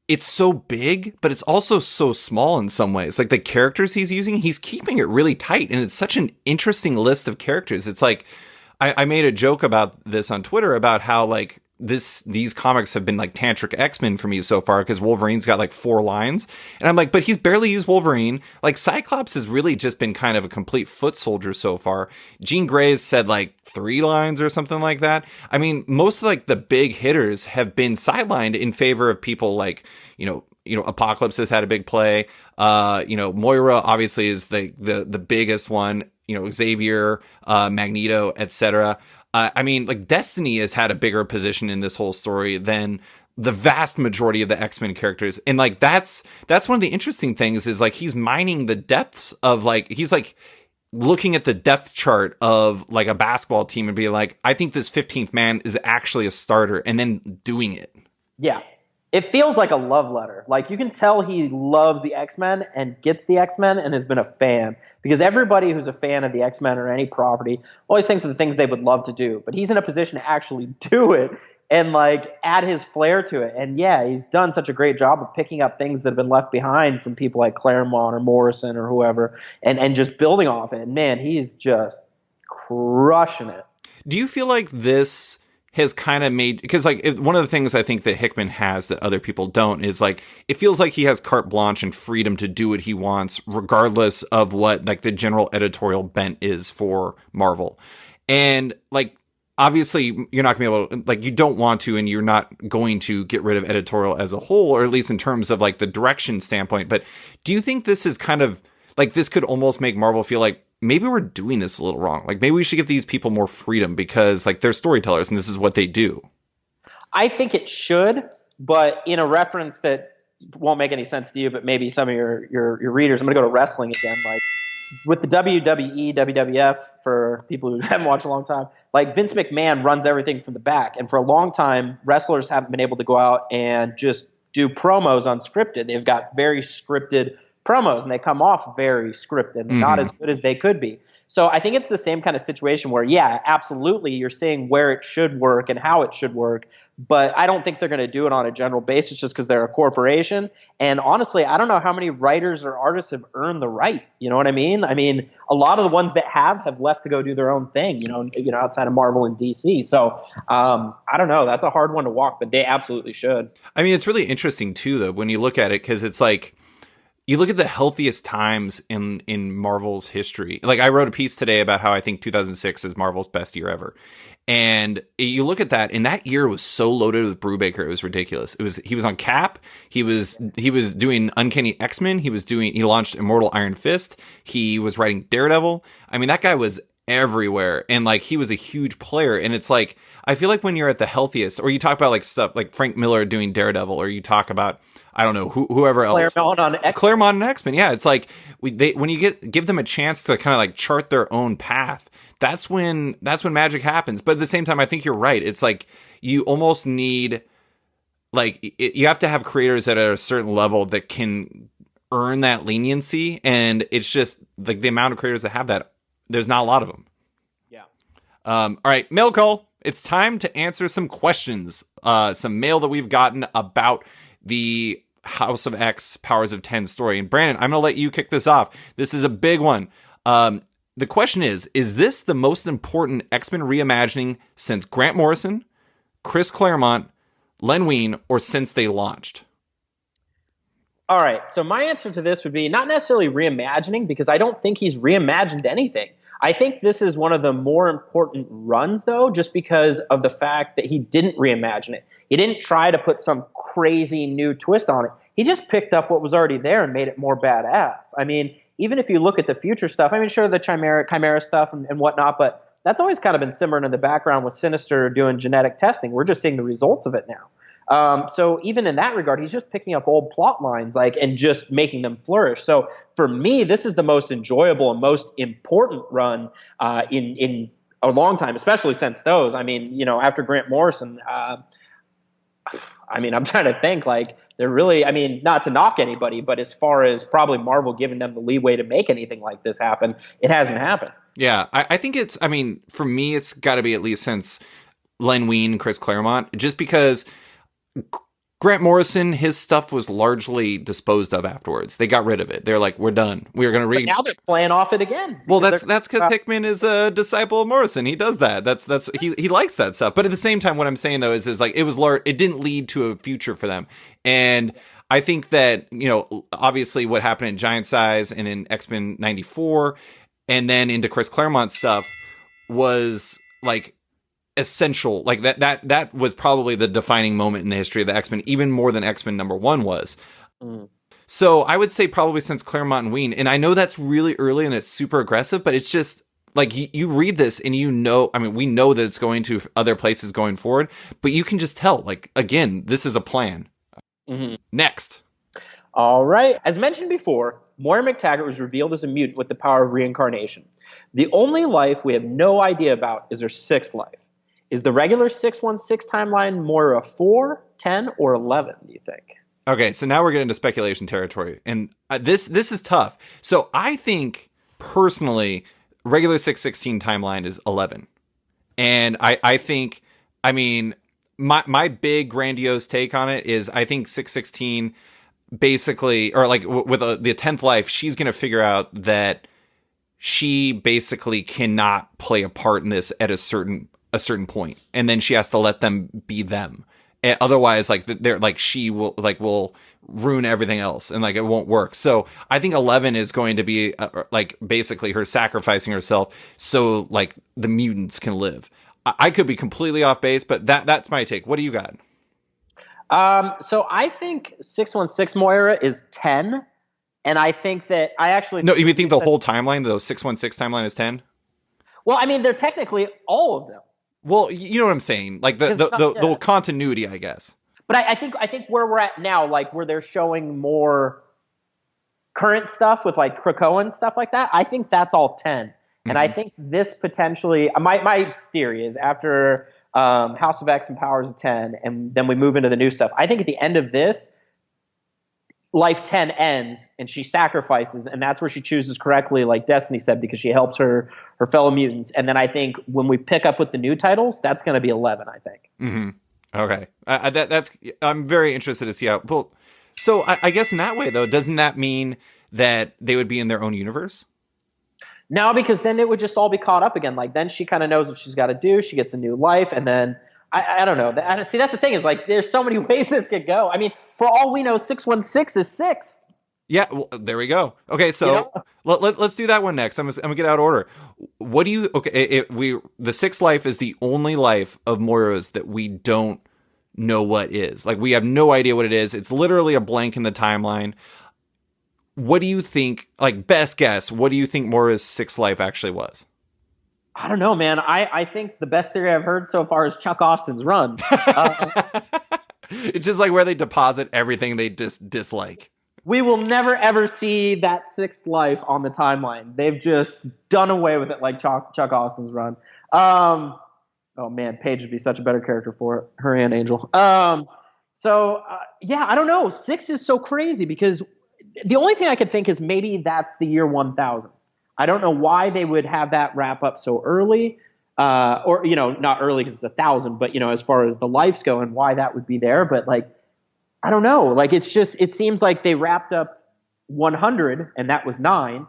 [SPEAKER 2] it's so big, but it's also so small in some ways. Like the characters he's using, he's keeping it really tight. And it's such an interesting list of characters. It's like, I made a joke about this on Twitter about how like these comics have been like tantric X-Men for me so far, because Wolverine's got like 4 lines. And I'm like, but he's barely used Wolverine. Like Cyclops has really just been kind of a complete foot soldier so far. Jean Grey's said like 3 lines or something like that. I mean, most of like the big hitters have been sidelined in favor of people like, Apocalypse has had a big play. Moira obviously is the biggest one, Xavier, Magneto, etc. I mean, like Destiny has had a bigger position in this whole story than the vast majority of the X-Men characters. And like, that's one of the interesting things is like, he's mining the depths of like, he's like, looking at the depth chart of like a basketball team and being like, I think this 15th man is actually a starter, and then doing it.
[SPEAKER 1] Yeah. It feels like a love letter. Like you can tell he loves the X-Men and gets the X-Men and has been a fan, because everybody who's a fan of the X-Men or any property always thinks of the things they would love to do, but he's in a position to actually do it and like add his flair to it. And yeah, he's done such a great job of picking up things that have been left behind from people like Claremont or Morrison or whoever, and just building off it. And man, he's just crushing it.
[SPEAKER 2] Do you feel like this has kind of made, because like one of the things I think that Hickman has that other people don't is like, it feels like he has carte blanche and freedom to do what he wants, regardless of what like the general editorial bent is for Marvel. And like, obviously, you're not going to be able to, like, you don't want to, and you're not going to get rid of editorial as a whole, or at least in terms of, like, the direction standpoint. But do you think this is kind of, like, this could almost make Marvel feel like, maybe we're doing this a little wrong? Like, maybe we should give these people more freedom because, like, they're storytellers, and this is what they do.
[SPEAKER 1] I think it should, but in a reference that won't make any sense to you, but maybe some of your readers, I'm going to go to wrestling again, like, with the WWE, WWF, for people who haven't watched a long time, like Vince McMahon runs everything from the back. And for a long time, wrestlers haven't been able to go out and just do promos unscripted. They've got very scripted promos, and they come off very scripted, not as good as they could be. So I think it's the same kind of situation where, yeah, absolutely, you're seeing where it should work and how it should work. But I don't think they're going to do it on a general basis just because they're a corporation. And honestly, I don't know how many writers or artists have earned the right. You know what I mean? I mean, a lot of the ones that have left to go do their own thing, outside of Marvel and DC. So I don't know. That's a hard one to walk, but they absolutely should.
[SPEAKER 2] I mean, it's really interesting, too, though, when you look at it, because it's like, you look at the healthiest times in Marvel's history. Like, I wrote a piece today about how I think 2006 is Marvel's best year ever. And you look at that, and that year was so loaded with Brubaker, it was ridiculous. He was on Cap. He was doing Uncanny X-Men. He launched Immortal Iron Fist. He was writing Daredevil. I mean, that guy was everywhere, and like he was a huge player. And it's like, I feel like when you're at the healthiest, or you talk about like stuff like Frank Miller doing Daredevil, or you talk about, I don't know, whoever else, Claremont and X-Men. Yeah, it's like when you give them a chance to kind of like chart their own path, that's when magic happens. But at the same time, I think you're right. It's like you almost need, like, you have to have creators that are at a certain level that can earn that leniency, and it's just like the amount of creators that have that, there's not a lot of them.
[SPEAKER 1] Yeah.
[SPEAKER 2] All right, mail call. It's time to answer some questions. Some mail that we've gotten about the House of X Powers of 10 story. And Brandon, I'm going to let you kick this off. This is a big one. The question is this the most important X-Men reimagining since Grant Morrison, Chris Claremont, Len Wein, or since they launched?
[SPEAKER 1] All right. So my answer to this would be not necessarily reimagining, because I don't think he's reimagined anything. I think this is one of the more important runs, though, just because of the fact that he didn't reimagine it. He didn't try to put some crazy new twist on it. he just picked up what was already there and made it more badass. I mean, even if you look at the future stuff, I mean, sure, the Chimera stuff and whatnot, but that's always kind of been simmering in the background with Sinister doing genetic testing. We're just seeing the results of it now. So even in that regard, he's just picking up old plot lines and just making them flourish. So for me, this is the most enjoyable and most important run in a long time, especially since those. I mean, after Grant Morrison, I mean, I'm trying to think they're really, I mean, not to knock anybody, but as far as probably Marvel giving them the leeway to make anything like this happen, it hasn't happened.
[SPEAKER 2] Yeah, I think I mean, for me, it's got to be at least since Len Wein, Chris Claremont, just because Grant Morrison, his stuff was largely disposed of afterwards. They got rid of it. They're like, we're done. We're going to read.
[SPEAKER 1] Now they're playing off it again.
[SPEAKER 2] Well, that's because Hickman is a disciple of Morrison. He does that. He likes that stuff. But at the same time, what I'm saying though is like it didn't lead to a future for them. And I think that obviously what happened in Giant Size and in X-Men '94, and then into Chris Claremont's stuff was like essential. Like that was probably the defining moment in the history of the X-Men, even more than X-Men #1 was. So I would say probably since Claremont and Wein, and I know that's really early and it's super aggressive, but it's just like you read this and I mean, we know that it's going to other places going forward, but you can just tell, like, again, this is a plan. Next.
[SPEAKER 1] All right. As mentioned before, Moira McTaggart was revealed as a mutant with the power of reincarnation. The only life we have no idea about is her sixth life. Is the regular 616 timeline Moira 4, 10, or 11, do you think?
[SPEAKER 2] Okay, so now we're getting into speculation territory. And this is tough. So I think, personally, regular 616 timeline is 11. And I think, I mean, my big grandiose take on it is I think 616 basically, or like with the 10th life, she's going to figure out that she basically cannot play a part in this at a certain point, and then she has to let them be them. And otherwise, like they're like she will ruin everything else, and like it won't work. So I think 11 is going to be like basically her sacrificing herself so like the mutants can live. I could be completely off base, but that's my take. What do you got?
[SPEAKER 1] So I think 616 Moira is 10, and I think that
[SPEAKER 2] No, you think the whole timeline, the 616 timeline, is 10?
[SPEAKER 1] Well, I mean, they're technically all of them.
[SPEAKER 2] Well, you know what I'm saying, like the continuity, I guess.
[SPEAKER 1] But I think where we're at now, like where they're showing more current stuff with like Krakoa and stuff like that, I think that's all 10. And I think this potentially, my theory is after House of X and Powers of 10, and then we move into the new stuff. I think at the end of this, Life 10 ends, and she sacrifices, and that's where she chooses correctly, like Destiny said, because she helps her fellow mutants. And then I think when we pick up with the new titles, that's going to be 11, I think.
[SPEAKER 2] Okay. I'm very interested to see how. Well, so I guess in that way, though, doesn't that mean that they would be in their own universe?
[SPEAKER 1] No, because then it would just all be caught up again. Like then she kind of knows what she's got to do. She gets a new life, and then I don't know. See, that's the thing is like there's so many ways this could go. I mean, for all we know, 616 is 6.
[SPEAKER 2] Yeah, well, there we go. Okay, so let's do that one next. I'm gonna get out of order. What do you? Okay, the sixth life is the only life of Moira's that we don't know what is. Like we have no idea what it is. It's literally a blank in the timeline. What do you think? Like best guess, what do you think Moira's sixth life actually was?
[SPEAKER 1] I don't know, man. I think the best theory I've heard so far is Chuck Austin's run.
[SPEAKER 2] It's just like where they deposit everything they dislike.
[SPEAKER 1] We will never, ever see that sixth life on the timeline. They've just done away with it like Chuck Austin's run. Oh, man, Paige would be such a better character for it. Her and Angel. Yeah, I don't know. 6 is so crazy because the only thing I could think is maybe that's the year 1000. I don't know why they would have that wrap up so early. Or, not early because it's 1000, but, as far as the lives go and why that would be there. But, like, I don't know. Like, it seems like they wrapped up 100 and that was 9.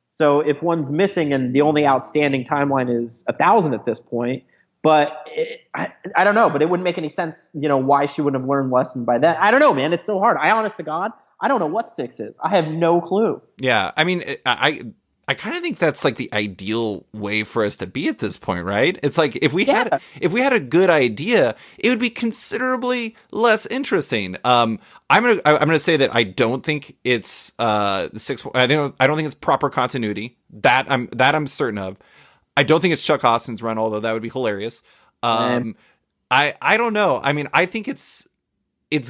[SPEAKER 1] So if one's missing and the only outstanding timeline is 1000 at this point, but I don't know. But it wouldn't make any sense, why she wouldn't have learned lesson by that. I don't know, man. It's so hard. Honest to God, I don't know what 6 is. I have no clue.
[SPEAKER 2] Yeah. I mean, I kind of think that's like the ideal way for us to be at this point, right? It's like if we had a good idea, it would be considerably less interesting. I'm gonna say that I don't think it's the six. I don't think it's proper continuity. That I'm certain of. I don't think it's Chuck Austin's run, although that would be hilarious. I don't know. I mean, I think it's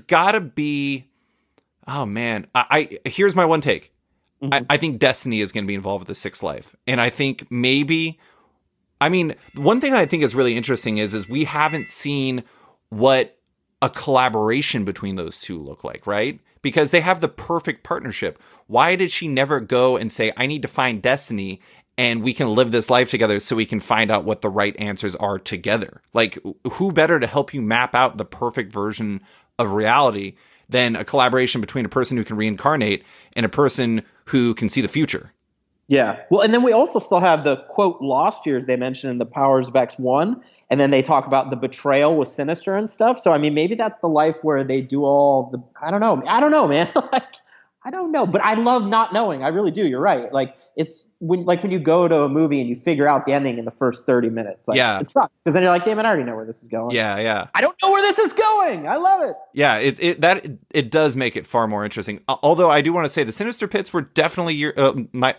[SPEAKER 2] gotta be. Oh man, I here's my one take. I think Destiny is going to be involved with the Sixth Life. And I think maybe, I mean, one thing I think is really interesting is we haven't seen what a collaboration between those two look like, right? Because they have the perfect partnership. Why did she never go and say, I need to find Destiny and we can live this life together so we can find out what the right answers are together? Like, who better to help you map out the perfect version of reality than a collaboration between a person who can reincarnate and a person who can see the future?
[SPEAKER 1] Yeah. Well, and then we also still have the, quote, lost years they mentioned in the Powers of X1. And then they talk about the betrayal with Sinister and stuff. So, I mean, maybe that's the life where they do all the, I don't know, man. Like, I don't know. But I love not knowing. I really do. You're right. Like, it's when you go to a movie and you figure out the ending in the first 30 minutes. Like,
[SPEAKER 2] yeah.
[SPEAKER 1] It sucks. Because then you're like, damn it, I already know where this is going.
[SPEAKER 2] Yeah, yeah.
[SPEAKER 1] I don't know where this is going. I love it.
[SPEAKER 2] Yeah, it does make it far more interesting. Although I do want to say the Sinister Pits were definitely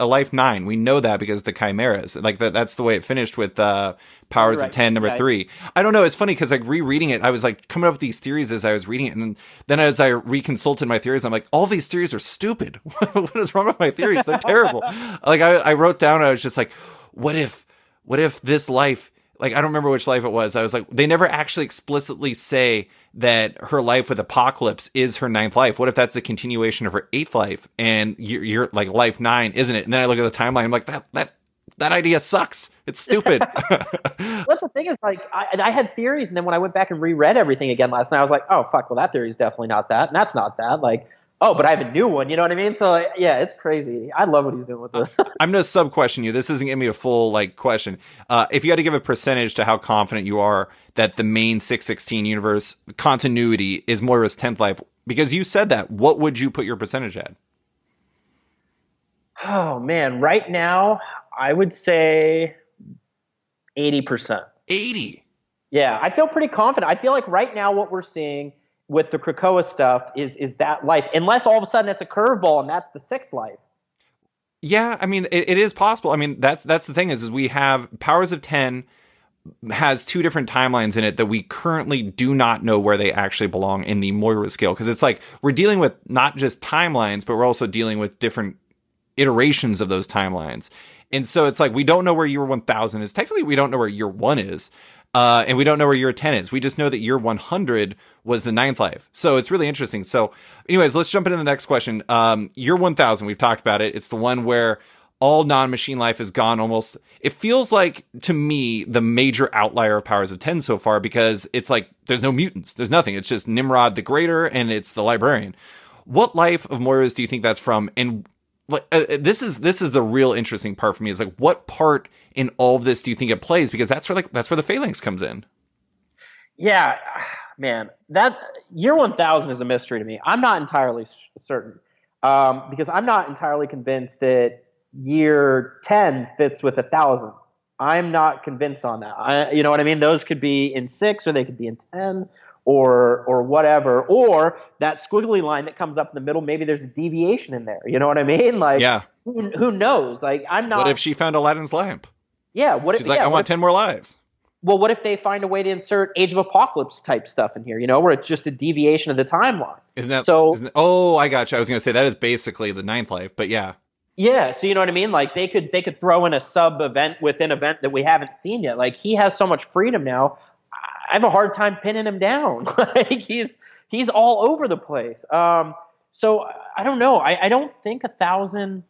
[SPEAKER 2] Life 9. We know that because the Chimeras. Like, that's the way it finished with Powers of 10, number 3. I don't know. It's funny because like rereading it, I was like coming up with these theories as I was reading it. And then as I reconsulted my theories, I'm like, all these theories are stupid. What is wrong with my theories? They're terrible. Like I wrote down, I was just like, what if this life, like, I don't remember which life it was. I was like, they never actually explicitly say that her life with Apocalypse is her 9th life. What if that's a continuation of her 8th life and you're like Life 9, isn't it? And then I look at the timeline, I'm like, that idea sucks. It's stupid.
[SPEAKER 1] What's the thing is, like, I had theories, and then when I went back and reread everything again last night, I was like, oh, fuck, well, that theory is definitely not that, and that's not that. Like, oh, but I have a new one, you know what I mean? So, yeah, it's crazy. I love what he's doing with this.
[SPEAKER 2] I'm going to sub-question you. This isn't going to be a full, like, question. If you had to give a percentage to how confident you are that the main 616 universe continuity is Moira's 10th life, because you said that, what would you put your percentage at?
[SPEAKER 1] Oh, man, right now, I would say 80%.
[SPEAKER 2] 80?
[SPEAKER 1] Yeah, I feel pretty confident. I feel like right now what we're seeing with the Krakoa stuff is that life, unless all of a sudden it's a curveball and that's the 6th life.
[SPEAKER 2] Yeah, I mean, it is possible. I mean, that's the thing is we have Powers of 10 has 2 different timelines in it that we currently do not know where they actually belong in the Moira scale. Because it's like we're dealing with not just timelines, but we're also dealing with different iterations of those timelines. And so it's like we don't know where year 1000 is. Technically, we don't know where year 1 is. And we don't know where year 10 is. We just know that year 100 was the 9th life. So it's really interesting. So anyways, let's jump into the next question. Year 1000, we've talked about it. It's the one where all non-machine life is gone almost. It feels like, to me, the major outlier of Powers of 10 so far, because it's like there's no mutants. There's nothing. It's just Nimrod the Greater, and it's the Librarian. What life of Moira's do you think that's from? And this is the real interesting part for me, is like, what part in all of this do you think it plays? Because that's where the phalanx comes in. Yeah,
[SPEAKER 1] man, that year 1000 is a mystery to me. I'm not entirely certain, because I'm not entirely convinced that year 10 fits with 1000. I'm not convinced on that. You know what I mean? Those could be in 6, or they could be in 10. Or whatever, or that squiggly line that comes up in the middle, maybe there's a deviation in there. You know what I mean? Like,
[SPEAKER 2] yeah.
[SPEAKER 1] Who knows? Like, I'm not.
[SPEAKER 2] What if she found Aladdin's lamp?
[SPEAKER 1] Yeah. What if
[SPEAKER 2] she's like, I want 10 more lives?
[SPEAKER 1] Well, what if they find a way to insert Age of Apocalypse type stuff in here? You know, where it's just a deviation of the timeline.
[SPEAKER 2] Isn't that so? Oh, I got you. I was going to say that is basically the 9th life, but yeah.
[SPEAKER 1] Yeah, so you know what I mean? Like, they could throw in a sub event within event that we haven't seen yet. Like, he has so much freedom now. I have a hard time pinning him down. Like, he's all over the place. So I don't know. I don't think 1000.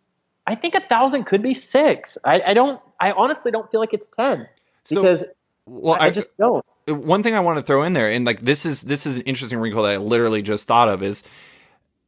[SPEAKER 1] I think 1000 could be 6. I honestly don't feel like it's 10, because I just don't.
[SPEAKER 2] One thing I want to throw in there, and like this is an interesting wrinkle that I literally just thought of, is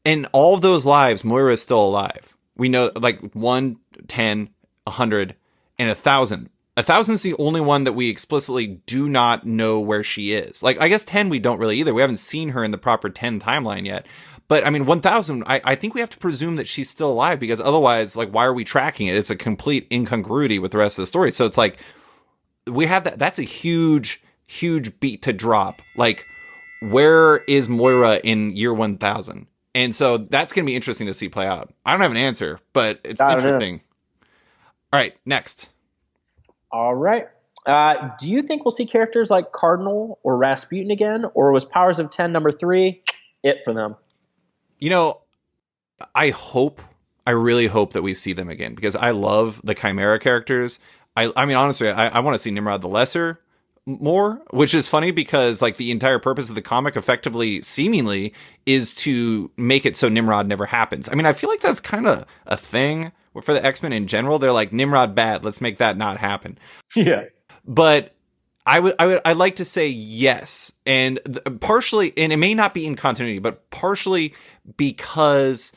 [SPEAKER 2] in all of those lives, Moira is still alive. We know, like, 1, 10, 100, and 1000. 1000 is the only one that we explicitly do not know where she is. Like, I guess 10 we don't really either. We haven't seen her in the proper 10 timeline yet. But I mean, 1000, I think we have to presume that she's still alive, because otherwise, like, why are we tracking it? It's a complete incongruity with the rest of the story. So it's like, we have that's a huge beat to drop. Like, where is Moira in year 1000? And so that's going to be interesting to see play out. I don't have an answer, but it's interesting. All right, next.
[SPEAKER 1] All right. Do you think we'll see characters like Cardinal or Rasputin again, or was Powers of 10 number 3 it for them?
[SPEAKER 2] You know, I really hope that we see them again, because I love the Chimera characters. I mean, honestly, I want to see Nimrod the Lesser more, which is funny because, like, the entire purpose of the comic effectively, seemingly, is to make it so Nimrod never happens. I mean, I feel like that's kind of a thing for the X-Men in general. They're like, Nimrod bad, let's make that not happen.
[SPEAKER 1] Yeah.
[SPEAKER 2] But I'd like to say yes, and partially, and it may not be in continuity, but partially because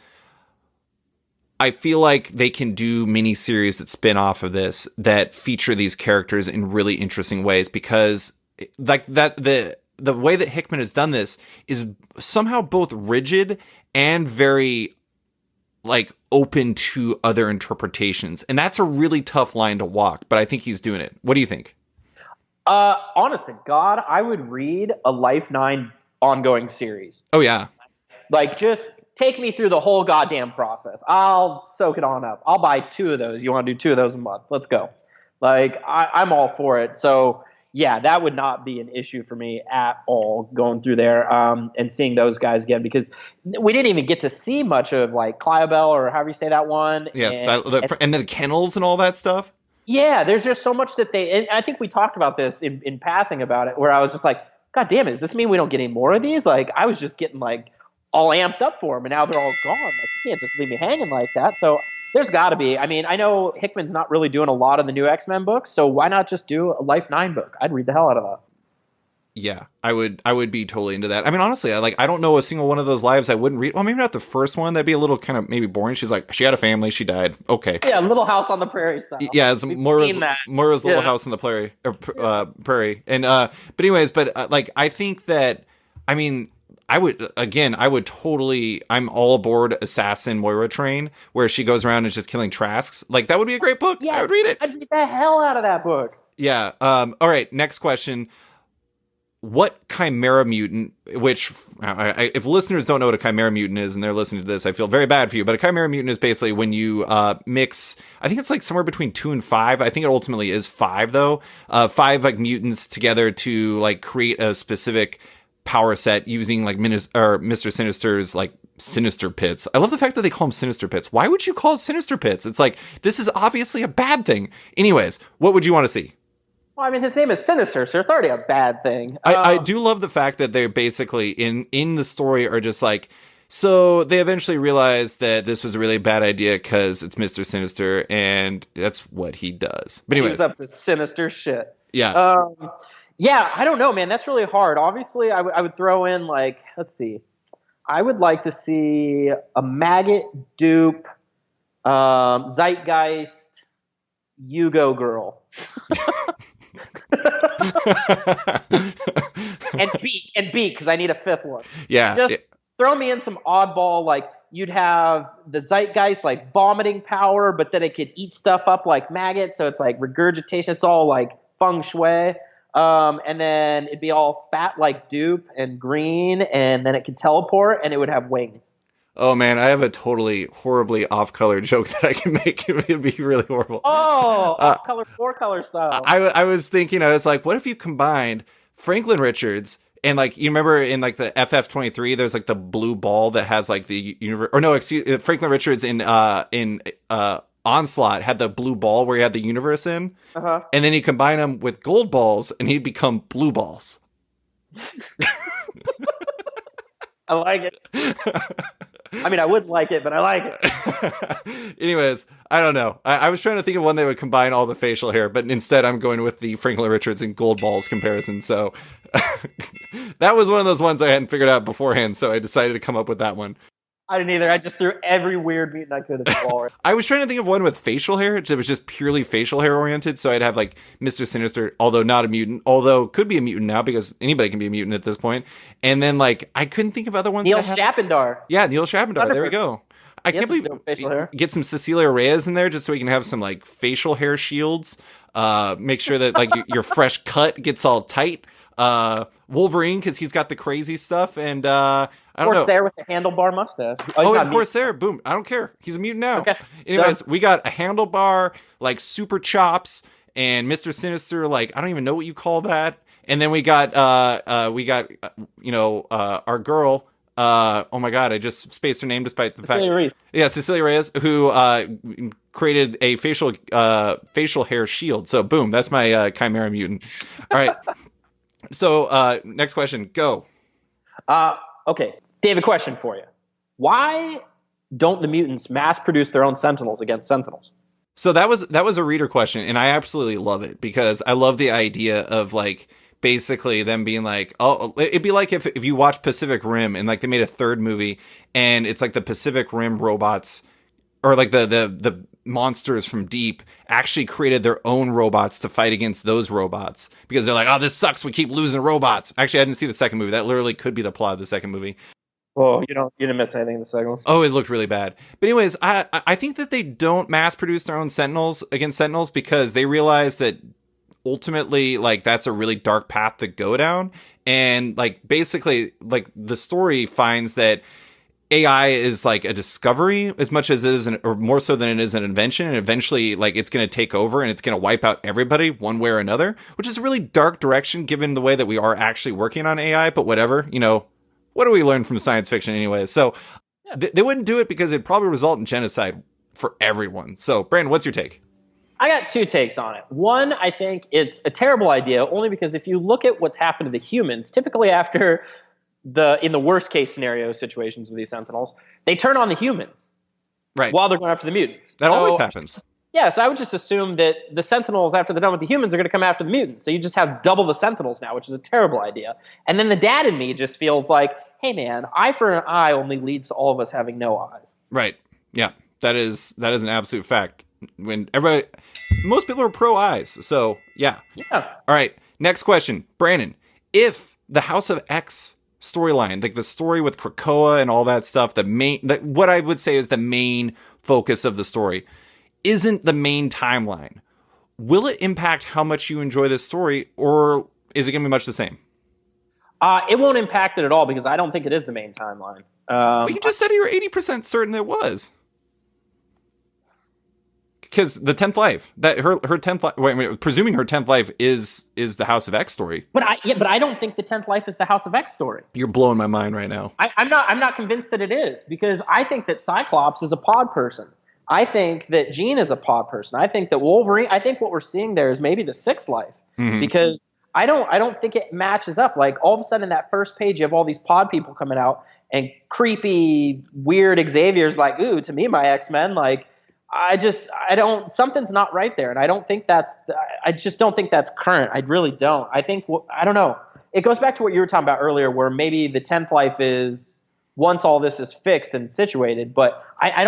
[SPEAKER 2] I feel like they can do miniseries that spin off of this that feature these characters in really interesting ways, because like that the way that Hickman has done this is somehow both rigid and very, like, open to other interpretations, and that's a really tough line to walk, but I think he's doing it. What do you think?
[SPEAKER 1] Honest to God, I would read a Life 9 ongoing series.
[SPEAKER 2] Oh yeah.
[SPEAKER 1] Like, just take me through the whole goddamn process. I'll soak it on up. I'll buy 2 of those. You want to do 2 of those a month? Let's go. Like, I'm all for it. So yeah, that would not be an issue for me at all, going through there and seeing those guys again, because we didn't even get to see much of, like, Cliobel, or however you say that one.
[SPEAKER 2] Yes, and the kennels and all that stuff. Yeah,
[SPEAKER 1] there's just so much that and I think we talked about this in passing about it, where I was just like, God damn it, does this mean we don't get any more of these? Like, I was just getting, like, all amped up for them, and now they're all gone. Like, you can't just leave me hanging like that. So there's got to be. I mean, I know Hickman's not really doing a lot of the new X-Men books, so why not just do a Life 9 book? I'd read the hell out of that.
[SPEAKER 2] Yeah, I would be totally into that. I mean, honestly, I don't know a single one of those lives I wouldn't read. Well, maybe not the first one. That'd be a little kind of maybe boring. She's like, she had a family, she died. Okay.
[SPEAKER 1] Yeah, Little House on the Prairie style.
[SPEAKER 2] Yeah, it's Moira's Little House on the Prairie. And but anyways, like, I think that, I mean, I would totally, I'm all aboard Assassin Moira train, where she goes around and just killing Trasks. Like, that would be a great book. Yeah, I would read it.
[SPEAKER 1] I'd read the hell out of that book.
[SPEAKER 2] Yeah. All right, next question. What Chimera mutant, which, if listeners don't know what a Chimera mutant is and they're listening to this, I feel very bad for you, but a Chimera mutant is basically when you mix, I think it's like somewhere between 2 and 5. I think it ultimately is 5, though. 5, like, mutants together to, like, create a specific power set using, like, Mr. Sinister's, like, Sinister Pits. I love the fact that they call them Sinister Pits. Why would you call it Sinister Pits? It's like, this is obviously a bad thing. Anyways, what would you want to see?
[SPEAKER 1] Well, I mean, his name is Sinister, so it's already a bad thing.
[SPEAKER 2] I do love the fact that they're basically, in the story, are just like, so they eventually realized that this was a really bad idea because it's Mr. Sinister, and that's what he does. But anyways.
[SPEAKER 1] He's up to sinister shit.
[SPEAKER 2] Yeah.
[SPEAKER 1] Yeah, I don't know, man. That's really hard. Obviously, I would throw in, like, let's see. I would like to see a Maggot, Dupe, Zeitgeist, Yugo Girl. and Beak, because I need a 5th one.
[SPEAKER 2] Yeah.
[SPEAKER 1] Just throw me in some oddball, like, you'd have the Zeitgeist, like, vomiting power, but then it could eat stuff up like maggots, so it's like regurgitation. It's all like feng shui. And then it'd be all fat like Dupe and green, and then it could teleport, and it would have wings.
[SPEAKER 2] Oh man, I have a totally horribly off-color joke that I can make. It would be really horrible.
[SPEAKER 1] Oh, off-color, 4-color style.
[SPEAKER 2] I was thinking, I was like, what if you combined Franklin Richards and, like, you remember in, like, the FF23, there's, like, the blue ball that has, like, the universe, or no, excuse, Franklin Richards in Onslaught had the blue ball where he had the universe in, and then you combine them with gold balls, and he'd become blue balls.
[SPEAKER 1] I like it. I mean, I wouldn't like it, but I like it.
[SPEAKER 2] Anyways, I don't know. I was trying to think of one that would combine all the facial hair, but instead I'm going with the Franklin Richards and Gold Balls comparison. So that was one of those ones I hadn't figured out beforehand, so I decided to come up with that one.
[SPEAKER 1] I didn't either. I just threw every weird mutant I could at the wall.
[SPEAKER 2] I was trying to think of one with facial hair. It was just purely facial hair oriented. So I'd have like Mr. Sinister, although not a mutant, although could be a mutant now because anybody can be a mutant at this point. And then like I couldn't think of other ones.
[SPEAKER 1] Neil Shapendar.
[SPEAKER 2] Yeah, Neil Shapendar. There we go. I can't believe
[SPEAKER 1] facial hair.
[SPEAKER 2] Get some Cecilia Reyes in there just so we can have some like facial hair shields. Make sure that like your fresh cut gets all tight. Wolverine because he's got the crazy stuff, and I don't know.
[SPEAKER 1] Corsair with the handlebar mustache.
[SPEAKER 2] And Corsair, boom! I don't care. He's a mutant now.
[SPEAKER 1] Okay.
[SPEAKER 2] Anyways, we got a handlebar, like super chops, and Mr. Sinister, like I don't even know what you call that. And then we got our girl. Oh my god, I just spaced her name despite the
[SPEAKER 1] Cecilia Reyes.
[SPEAKER 2] Yeah, Cecilia Reyes, who created a facial hair shield. So boom, that's my Chimera mutant. All right. So, next question, go.
[SPEAKER 1] Okay, David, question for you. Why don't the mutants mass produce their own Sentinels against Sentinels?
[SPEAKER 2] So that was a reader question, and I absolutely love it because I love the idea of like basically them being like, oh, it'd be like if you watch Pacific Rim and like they made a third movie and it's like the Pacific Rim robots or like the monsters from Deep actually created their own robots to fight against those robots because they're like, oh, this sucks. We keep losing robots. Actually, I didn't see the second movie. That literally could be the plot of the second movie.
[SPEAKER 1] Well, you didn't miss anything in the second one.
[SPEAKER 2] Oh, it looked really bad. But anyways, I think that they don't mass produce their own Sentinels against Sentinels because they realize that ultimately, like, that's a really dark path to go down. And like, basically, like the story finds that AI is like a discovery as much as it is, or more so than it is an invention. And eventually, like, it's going to take over and it's going to wipe out everybody one way or another, which is a really dark direction given the way that we are actually working on AI. But whatever, what do we learn from science fiction anyway? So they wouldn't do it because it'd probably result in genocide for everyone. So, Brandon, what's your take?
[SPEAKER 1] I got two takes on it. One, I think it's a terrible idea only because if you look at what's happened to the humans, typically after in the worst case scenario situations with these Sentinels, they turn on the humans
[SPEAKER 2] right
[SPEAKER 1] while they're going after the mutants.
[SPEAKER 2] That always happens.
[SPEAKER 1] Yeah, so I would just assume that the Sentinels, after they're done with the humans, are going to come after the mutants. So you just have double the Sentinels now, which is a terrible idea. And then the dad in me just feels like, hey man, eye for an eye only leads to all of us having no eyes.
[SPEAKER 2] Right. Yeah, that is an absolute fact. When most people are pro eyes. So yeah.
[SPEAKER 1] Yeah.
[SPEAKER 2] All right. Next question, Brandon. If the House of X storyline, like the story with Krakoa and all that stuff, what I would say is the main focus of the story, isn't the main timeline, will it impact how much you enjoy this story, or is it going to be much the same?
[SPEAKER 1] It won't impact it at all because I don't think it is the main timeline.
[SPEAKER 2] But you just said you were 80% certain it was. Because the 10th life, that her 10th life, wait, presuming her 10th life is the House of X story.
[SPEAKER 1] But I don't think the 10th life is the House of X story.
[SPEAKER 2] You're blowing my mind right now.
[SPEAKER 1] I'm not convinced that it is because I think that Cyclops is a pod person. I think that Jean is a pod person. I think that Wolverine. I think what we're seeing there is maybe the 6th life because I don't think it matches up. Like all of a sudden, in that first page, you have all these pod people coming out and creepy, weird Xavier's like, ooh, to me, my X-Men, like. Something's not right there. And I just don't think that's current. I really don't. I don't know. It goes back to what you were talking about earlier, where maybe the 10th life is once all this is fixed and situated, but I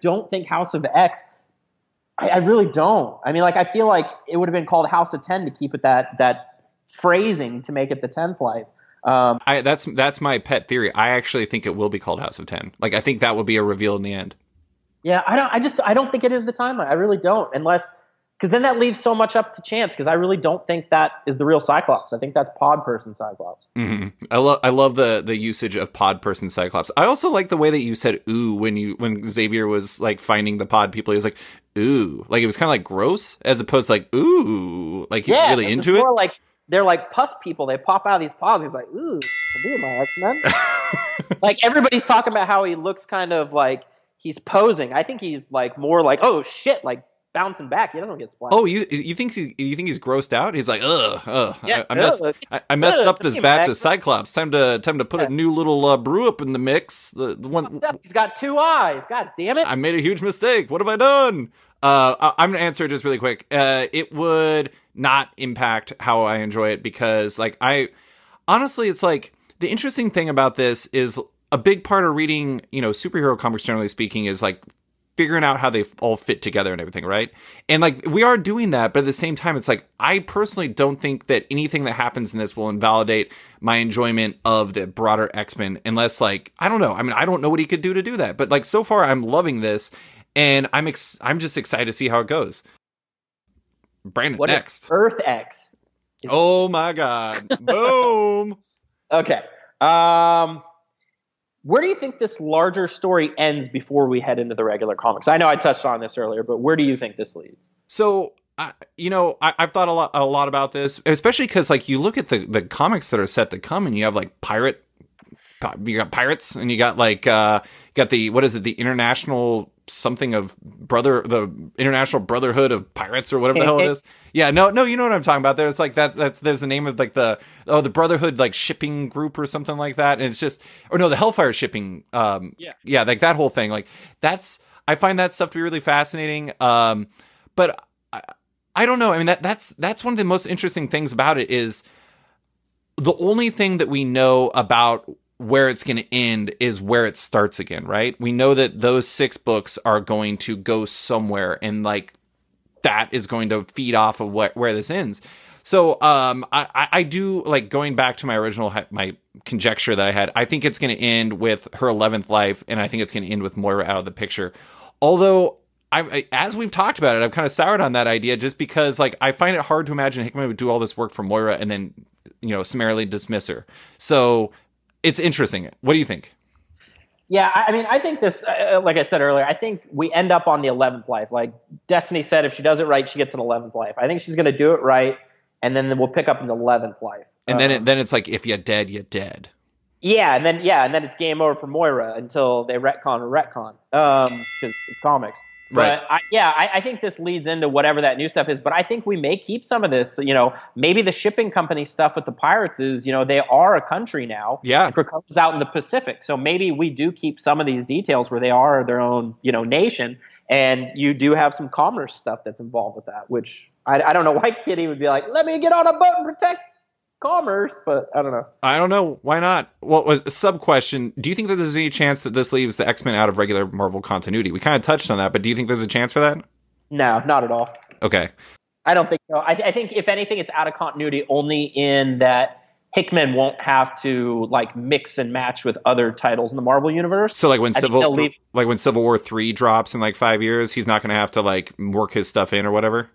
[SPEAKER 1] don't think House of X, I really don't. I mean, like, I feel like it would have been called House of 10 to keep it that phrasing to make it the 10th life.
[SPEAKER 2] That's my pet theory. I actually think it will be called House of 10. Like, I think that would be a reveal in the end.
[SPEAKER 1] Yeah, I don't think it is the timeline. I really don't, because then that leaves so much up to chance. Because I really don't think that is the real Cyclops. I think that's pod person Cyclops.
[SPEAKER 2] Mm-hmm. I love the usage of pod person Cyclops. I also like the way that you said "ooh" when Xavier was like finding the pod people. He was like "ooh," like it was kind of like gross as opposed to like "ooh," like he's really into it.
[SPEAKER 1] More like they're like pus people. They pop out of these pods. He's like "ooh, to be my X-Men." Like everybody's talking about how he looks kind of like. He's posing. I think he's like more like, oh shit, like bouncing back. He doesn't get splashed.
[SPEAKER 2] Oh, you think he's grossed out? He's like, ugh.
[SPEAKER 1] Yeah,
[SPEAKER 2] I messed up this batch of Cyclops. Time to put a new little brew up in the mix. The one.
[SPEAKER 1] He's got 2 eyes. God damn it!
[SPEAKER 2] I made a huge mistake. What have I done? I'm gonna answer just really quick. It would not impact how I enjoy it because, like, honestly, it's like the interesting thing about this is. a big part of reading, superhero comics, generally speaking, is like figuring out how they all fit together and everything, right? And like we are doing that, but at the same time, it's like I personally don't think that anything that happens in this will invalidate my enjoyment of the broader X-Men, unless like I don't know. I mean, I don't know what he could do to do that, but like so far, I'm loving this, and I'm just excited to see how it goes. Brandon,
[SPEAKER 1] what
[SPEAKER 2] next
[SPEAKER 1] Earth X.
[SPEAKER 2] Oh my God! Boom.
[SPEAKER 1] Okay. Where do you think this larger story ends before we head into the regular comics? I know I touched on this earlier, but where do you think this leads?
[SPEAKER 2] So, I've thought a lot about this, especially because like you look at the comics that are set to come, and you have like you got pirates, and you got like the international something of the International Brotherhood of Pirates or whatever the hell it is. Yeah, no, you know what I'm talking about. There's like there's the name of like the Brotherhood like shipping group or something like that, and it's just the Hellfire shipping. Yeah, like that whole thing. Like I find that stuff to be really fascinating. But I don't know. I mean that's one of the most interesting things about it is the only thing that we know about where it's going to end is where it starts again, right? We know that those 6 books are going to go somewhere, and like that is going to feed off of where this ends. So I do like going back to my original my conjecture that I had. I think it's going to end with her 11th life, and I think it's going to end with Moira out of the picture. Although as we've talked about it, I've kind of soured on that idea just because like I find it hard to imagine Hickman would do all this work for Moira and then summarily dismiss her. So it's interesting. What do you think?
[SPEAKER 1] Yeah, I mean, I think this, like I said earlier, I think we end up on the 11th life. Like Destiny said, if she does it right, she gets an 11th life. I think she's going to do it right, and then we'll pick up in the 11th life.
[SPEAKER 2] And then it's like, if you're dead, you're dead.
[SPEAKER 1] Yeah, and then it's game over for Moira until they retcon, because it's comics.
[SPEAKER 2] Right.
[SPEAKER 1] But I think this leads into whatever that new stuff is. But I think we may keep some of this. Maybe the shipping company stuff with the pirates is, they are a country now.
[SPEAKER 2] Yeah.
[SPEAKER 1] And Krakoa's out in the Pacific. So maybe we do keep some of these details where they are their own, nation. And you do have some commerce stuff that's involved with that, which I don't know why Kitty would be like, let me get on a boat and protect commerce, but I don't know.
[SPEAKER 2] I don't know. Why not? Well, a sub question. Do you think that there's any chance that this leaves the X-Men out of regular Marvel continuity? We kind of touched on that, but do you think there's a chance for that?
[SPEAKER 1] No, not at all.
[SPEAKER 2] Okay.
[SPEAKER 1] I don't think so. I think if anything, it's out of continuity only in that Hickman won't have to like mix and match with other titles in the Marvel universe.
[SPEAKER 2] So like when Civil War 3 drops in like 5 years, he's not going to have to like work his stuff in or whatever.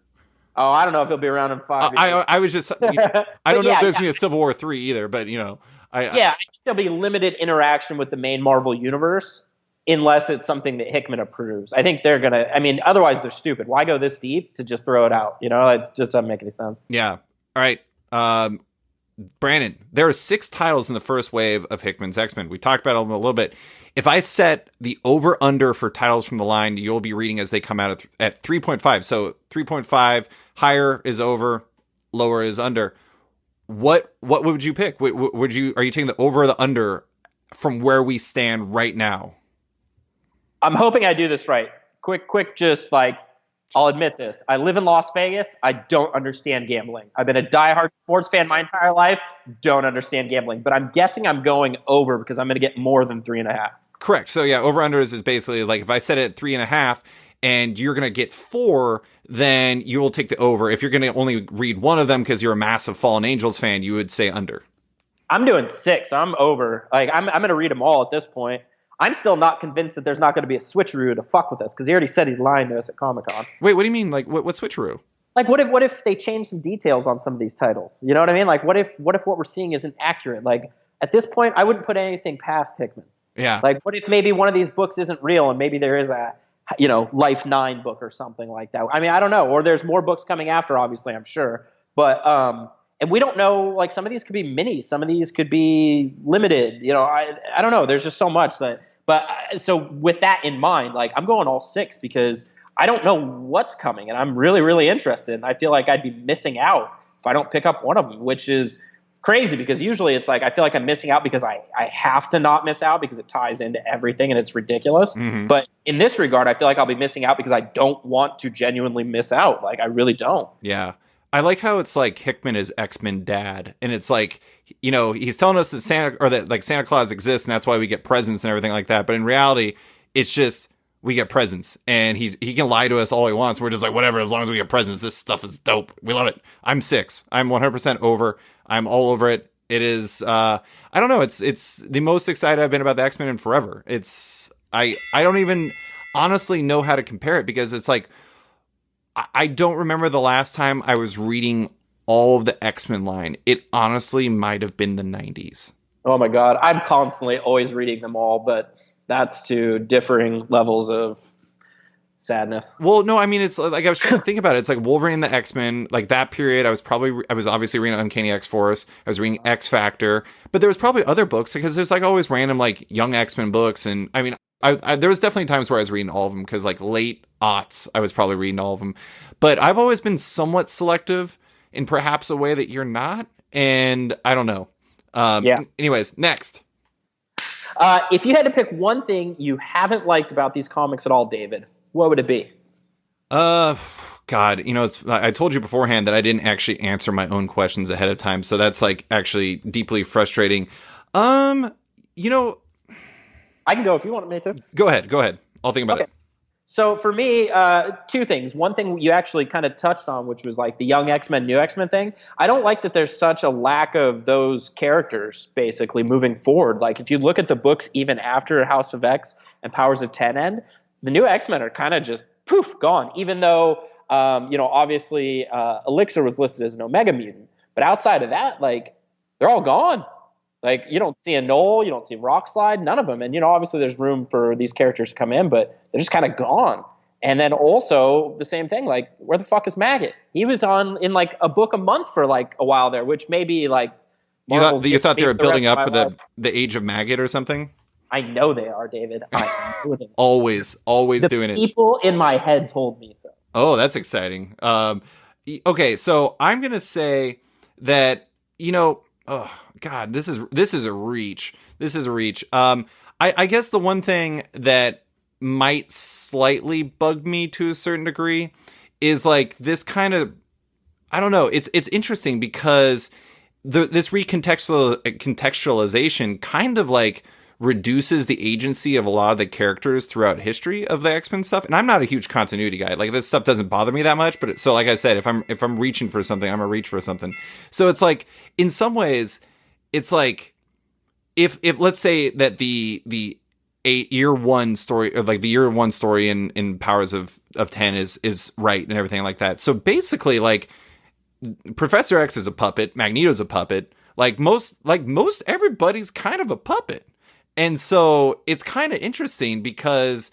[SPEAKER 1] Oh, I don't know if he'll be around in 5 years.
[SPEAKER 2] I was just, I don't know if there's going to be a Civil War 3 either, but I think
[SPEAKER 1] there'll be limited interaction with the main Marvel universe unless it's something that Hickman approves. I think they're going to, otherwise they're stupid. Why go this deep to just throw it out? It just doesn't make any sense.
[SPEAKER 2] Yeah. All right. Brandon, there are 6 titles in the first wave of Hickman's X-Men. We talked about it a little bit. If I set the over-under for titles from the line, you'll be reading as they come out at 3.5. So 3.5, higher is over, lower is under. What would you pick? Are you taking the over or the under from where we stand right now?
[SPEAKER 1] I'm hoping I do this right. Quick, just like, I'll admit this. I live in Las Vegas. I don't understand gambling. I've been a diehard sports fan my entire life. Don't understand gambling. But I'm guessing I'm going over because I'm going to get more than 3.5.
[SPEAKER 2] Correct. So yeah, over unders is basically like if I set it at 3.5 and you're going to get 4, then you will take the over. If you're going to only read one of them because you're a massive Fallen Angels fan, you would say under.
[SPEAKER 1] I'm doing 6. So I'm over. Like I'm going to read them all at this point. I'm still not convinced that there's not going to be a switcheroo to fuck with us because he already said he's lying to us at Comic-Con.
[SPEAKER 2] Wait, what do you mean? Like what switcheroo?
[SPEAKER 1] Like what if they change some details on some of these titles? You know what I mean? Like what if what we're seeing isn't accurate? Like at this point, I wouldn't put anything past Hickman.
[SPEAKER 2] Yeah.
[SPEAKER 1] Like what if maybe one of these books isn't real and maybe there is a Life 9 book or something like that. I don't know. Or there's more books coming after, obviously, I'm sure. But and we don't know, like some of these could be minis, some of these could be limited. I don't know. There's just so much that. But so with that in mind, like I'm going all 6 because I don't know what's coming, and I'm really, really interested. And I feel like I'd be missing out if I don't pick up one of them, which is crazy because usually it's like I feel like I'm missing out because I have to not miss out because it ties into everything and it's ridiculous. Mm-hmm. But in this regard, I feel like I'll be missing out because I don't want to genuinely miss out. Like I really don't.
[SPEAKER 2] Yeah. I like how it's like Hickman is X-Men dad, and it's like, you know, he's telling us that Santa Claus exists, and that's why we get presents and everything like that. But in reality, it's just we get presents, and he can lie to us all he wants. We're just like, whatever, as long as we get presents, this stuff is dope. We love it. I'm 6. I'm 100% over. I'm all over it. It is. I don't know. It's the most excited I've been about the X-Men in forever. I don't even honestly know how to compare it, because it's like, I don't remember the last time I was reading all of the X-Men line. It honestly might have been the 90s.
[SPEAKER 1] Oh my God. I'm constantly always reading them all, but that's to differing levels of sadness.
[SPEAKER 2] Well, no, I mean, it's like, I was trying to think about it. It's like Wolverine, the X-Men, like that period. I was obviously reading Uncanny X-Force. I was reading X Factor, but there was probably other books, because there's like always random like young X-Men books. And I mean, there was definitely times where I was reading all of them, because like late aughts, I was probably reading all of them. But I've always been somewhat selective in perhaps a way that you're not. And I don't know.
[SPEAKER 1] Yeah.
[SPEAKER 2] Anyways, next.
[SPEAKER 1] If you had to pick one thing you haven't liked about these comics at all, David, what would it be?
[SPEAKER 2] God, you know, I told you beforehand that I didn't actually answer my own questions ahead of time. So that's like actually deeply frustrating. You know,
[SPEAKER 1] I can go if you want me to.
[SPEAKER 2] Go ahead. I'll think about it.
[SPEAKER 1] So for me, two things. One thing you actually kind of touched on, which was like the young X-Men, new X-Men thing. I don't like that there's such a lack of those characters basically moving forward. Like if you look at the books, even after House of X and Powers of 10 end, the new X-Men are kind of just poof, gone. Even though, obviously Elixir was listed as an Omega mutant. But outside of that, like, they're all gone. Like, you don't see a Knoll, you don't see Rockslide, none of them. And, obviously there's room for these characters to come in, but they're just kind of gone. And then also the same thing, like, where the fuck is Maggot? He was in like a book a month for like a while there, which maybe like
[SPEAKER 2] you thought they were building up for the age of Maggot or something?
[SPEAKER 1] I know they are, David. I know they are.
[SPEAKER 2] always doing it.
[SPEAKER 1] People in my head told me so.
[SPEAKER 2] Oh, that's exciting. Okay, so I'm gonna say that, oh God, this is a reach. I guess the one thing that might slightly bug me to a certain degree is like this kind of, I don't know. It's interesting because this recontextualization kind of like reduces the agency of a lot of the characters throughout history of the X-Men stuff. And I'm not a huge continuity guy. Like, this stuff doesn't bother me that much, but so like I said, if I'm reaching for something, I'm gonna reach for something. So it's like, in some ways, it's like if let's say that the year one story, or like the year one story in Powers of 10 is right and everything like that. So basically, like, Professor X is a puppet, Magneto's a puppet, like most everybody's kind of a puppet. And so it's kind of interesting because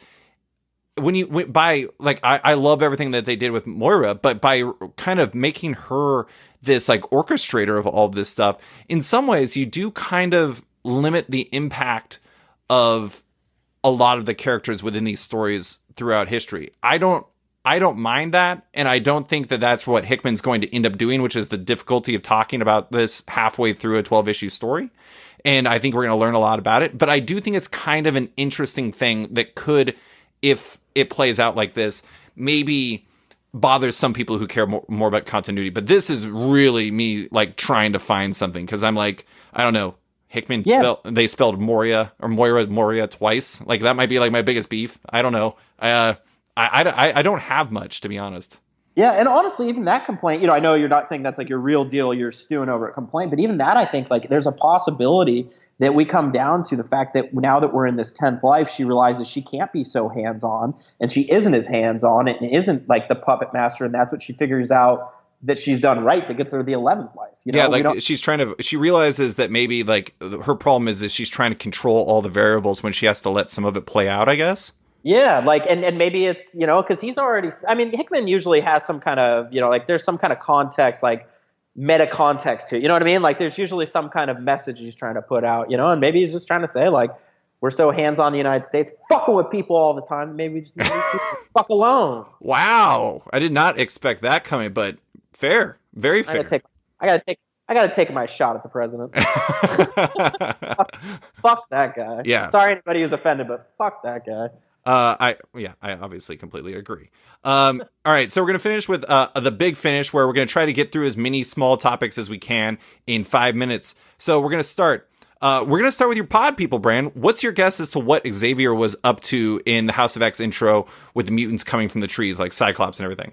[SPEAKER 2] I love everything that they did with Moira, but by kind of making her this like orchestrator of all of this stuff, in some ways you do kind of limit the impact of a lot of the characters within these stories throughout history. I don't mind that, and I don't think that that's what Hickman's going to end up doing, which is the difficulty of talking about this halfway through a 12-issue story. And I think we're going to learn a lot about it. But I do think it's kind of an interesting thing that could, if it plays out like this, maybe bothers some people who care more about continuity. But this is really me like trying to find something, because I'm like, I don't know. Hickman, they spelled Moira twice. Like, that might be like my biggest beef. I don't know. I don't have much, to be honest.
[SPEAKER 1] Yeah, and honestly, even that complaint, I know you're not saying that's like your real deal, you're stewing over a complaint, but even that, I think, like, there's a possibility that we come down to the fact that now that we're in this 10th life, she realizes she can't be so hands-on, and she isn't as hands-on, and isn't like the puppet master, and that's what she figures out that she's done right that gets her to the 11th life.
[SPEAKER 2] Yeah, like she realizes that maybe like her problem is she's trying to control all the variables when she has to let some of it play out, I guess.
[SPEAKER 1] Yeah, like, and maybe it's, because he's already, I mean, Hickman usually has some kind of, like, there's some kind of context, like meta context to it, you know what I mean? Like, there's usually some kind of message he's trying to put out, and maybe he's just trying to say, like, we're so hands-on in the United States, fucking with people all the time, maybe we just need to fuck alone.
[SPEAKER 2] Wow, I did not expect that coming, but fair, very fair.
[SPEAKER 1] I gotta take I got to take my shot at the president. Fuck that guy.
[SPEAKER 2] Yeah.
[SPEAKER 1] Sorry anybody who's offended, but fuck that guy.
[SPEAKER 2] I obviously completely agree. All right, so we're gonna finish with the big finish, where we're gonna try to get through as many small topics as we can in 5 minutes. So we're gonna start. With your pod people, Bran. What's your guess as to what Xavier was up to in the House of X intro with the mutants coming from the trees, like Cyclops and everything?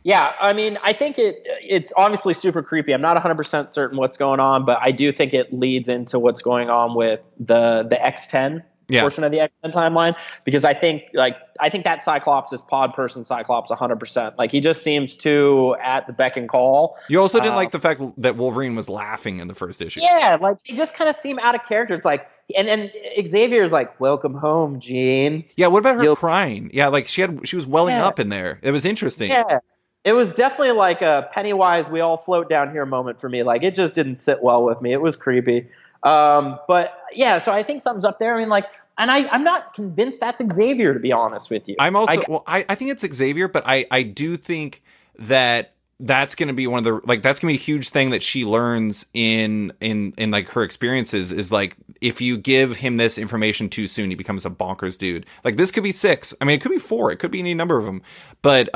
[SPEAKER 1] Yeah, I mean, I think it's obviously super creepy. I'm not 100% certain what's going on, but I do think it leads into what's going on with the X10 portion of the X10 timeline, because I think that Cyclops is pod person Cyclops 100%. Like, he just seems too at the beck and call.
[SPEAKER 2] You also didn't like the fact that Wolverine was laughing in the first issue.
[SPEAKER 1] Yeah, like, they just kind of seem out of character. It's like, and Xavier's like, "Welcome home, Jean."
[SPEAKER 2] Yeah, what about her crying? Yeah, like she was welling up in there. It was interesting.
[SPEAKER 1] Yeah. It was definitely like a Pennywise, we all float down here moment for me. Like, it just didn't sit well with me. It was creepy. But yeah, so I think something's up there. I mean, like, and I'm not convinced that's Xavier, to be honest with you.
[SPEAKER 2] I'm also, I think it's Xavier, but I do think that that's going to be one of the, like, that's going to be a huge thing that she learns in like her experiences, is like, if you give him this information too soon, he becomes a bonkers dude. Like, this could be 6. I mean, it could be 4. It could be any number of them. But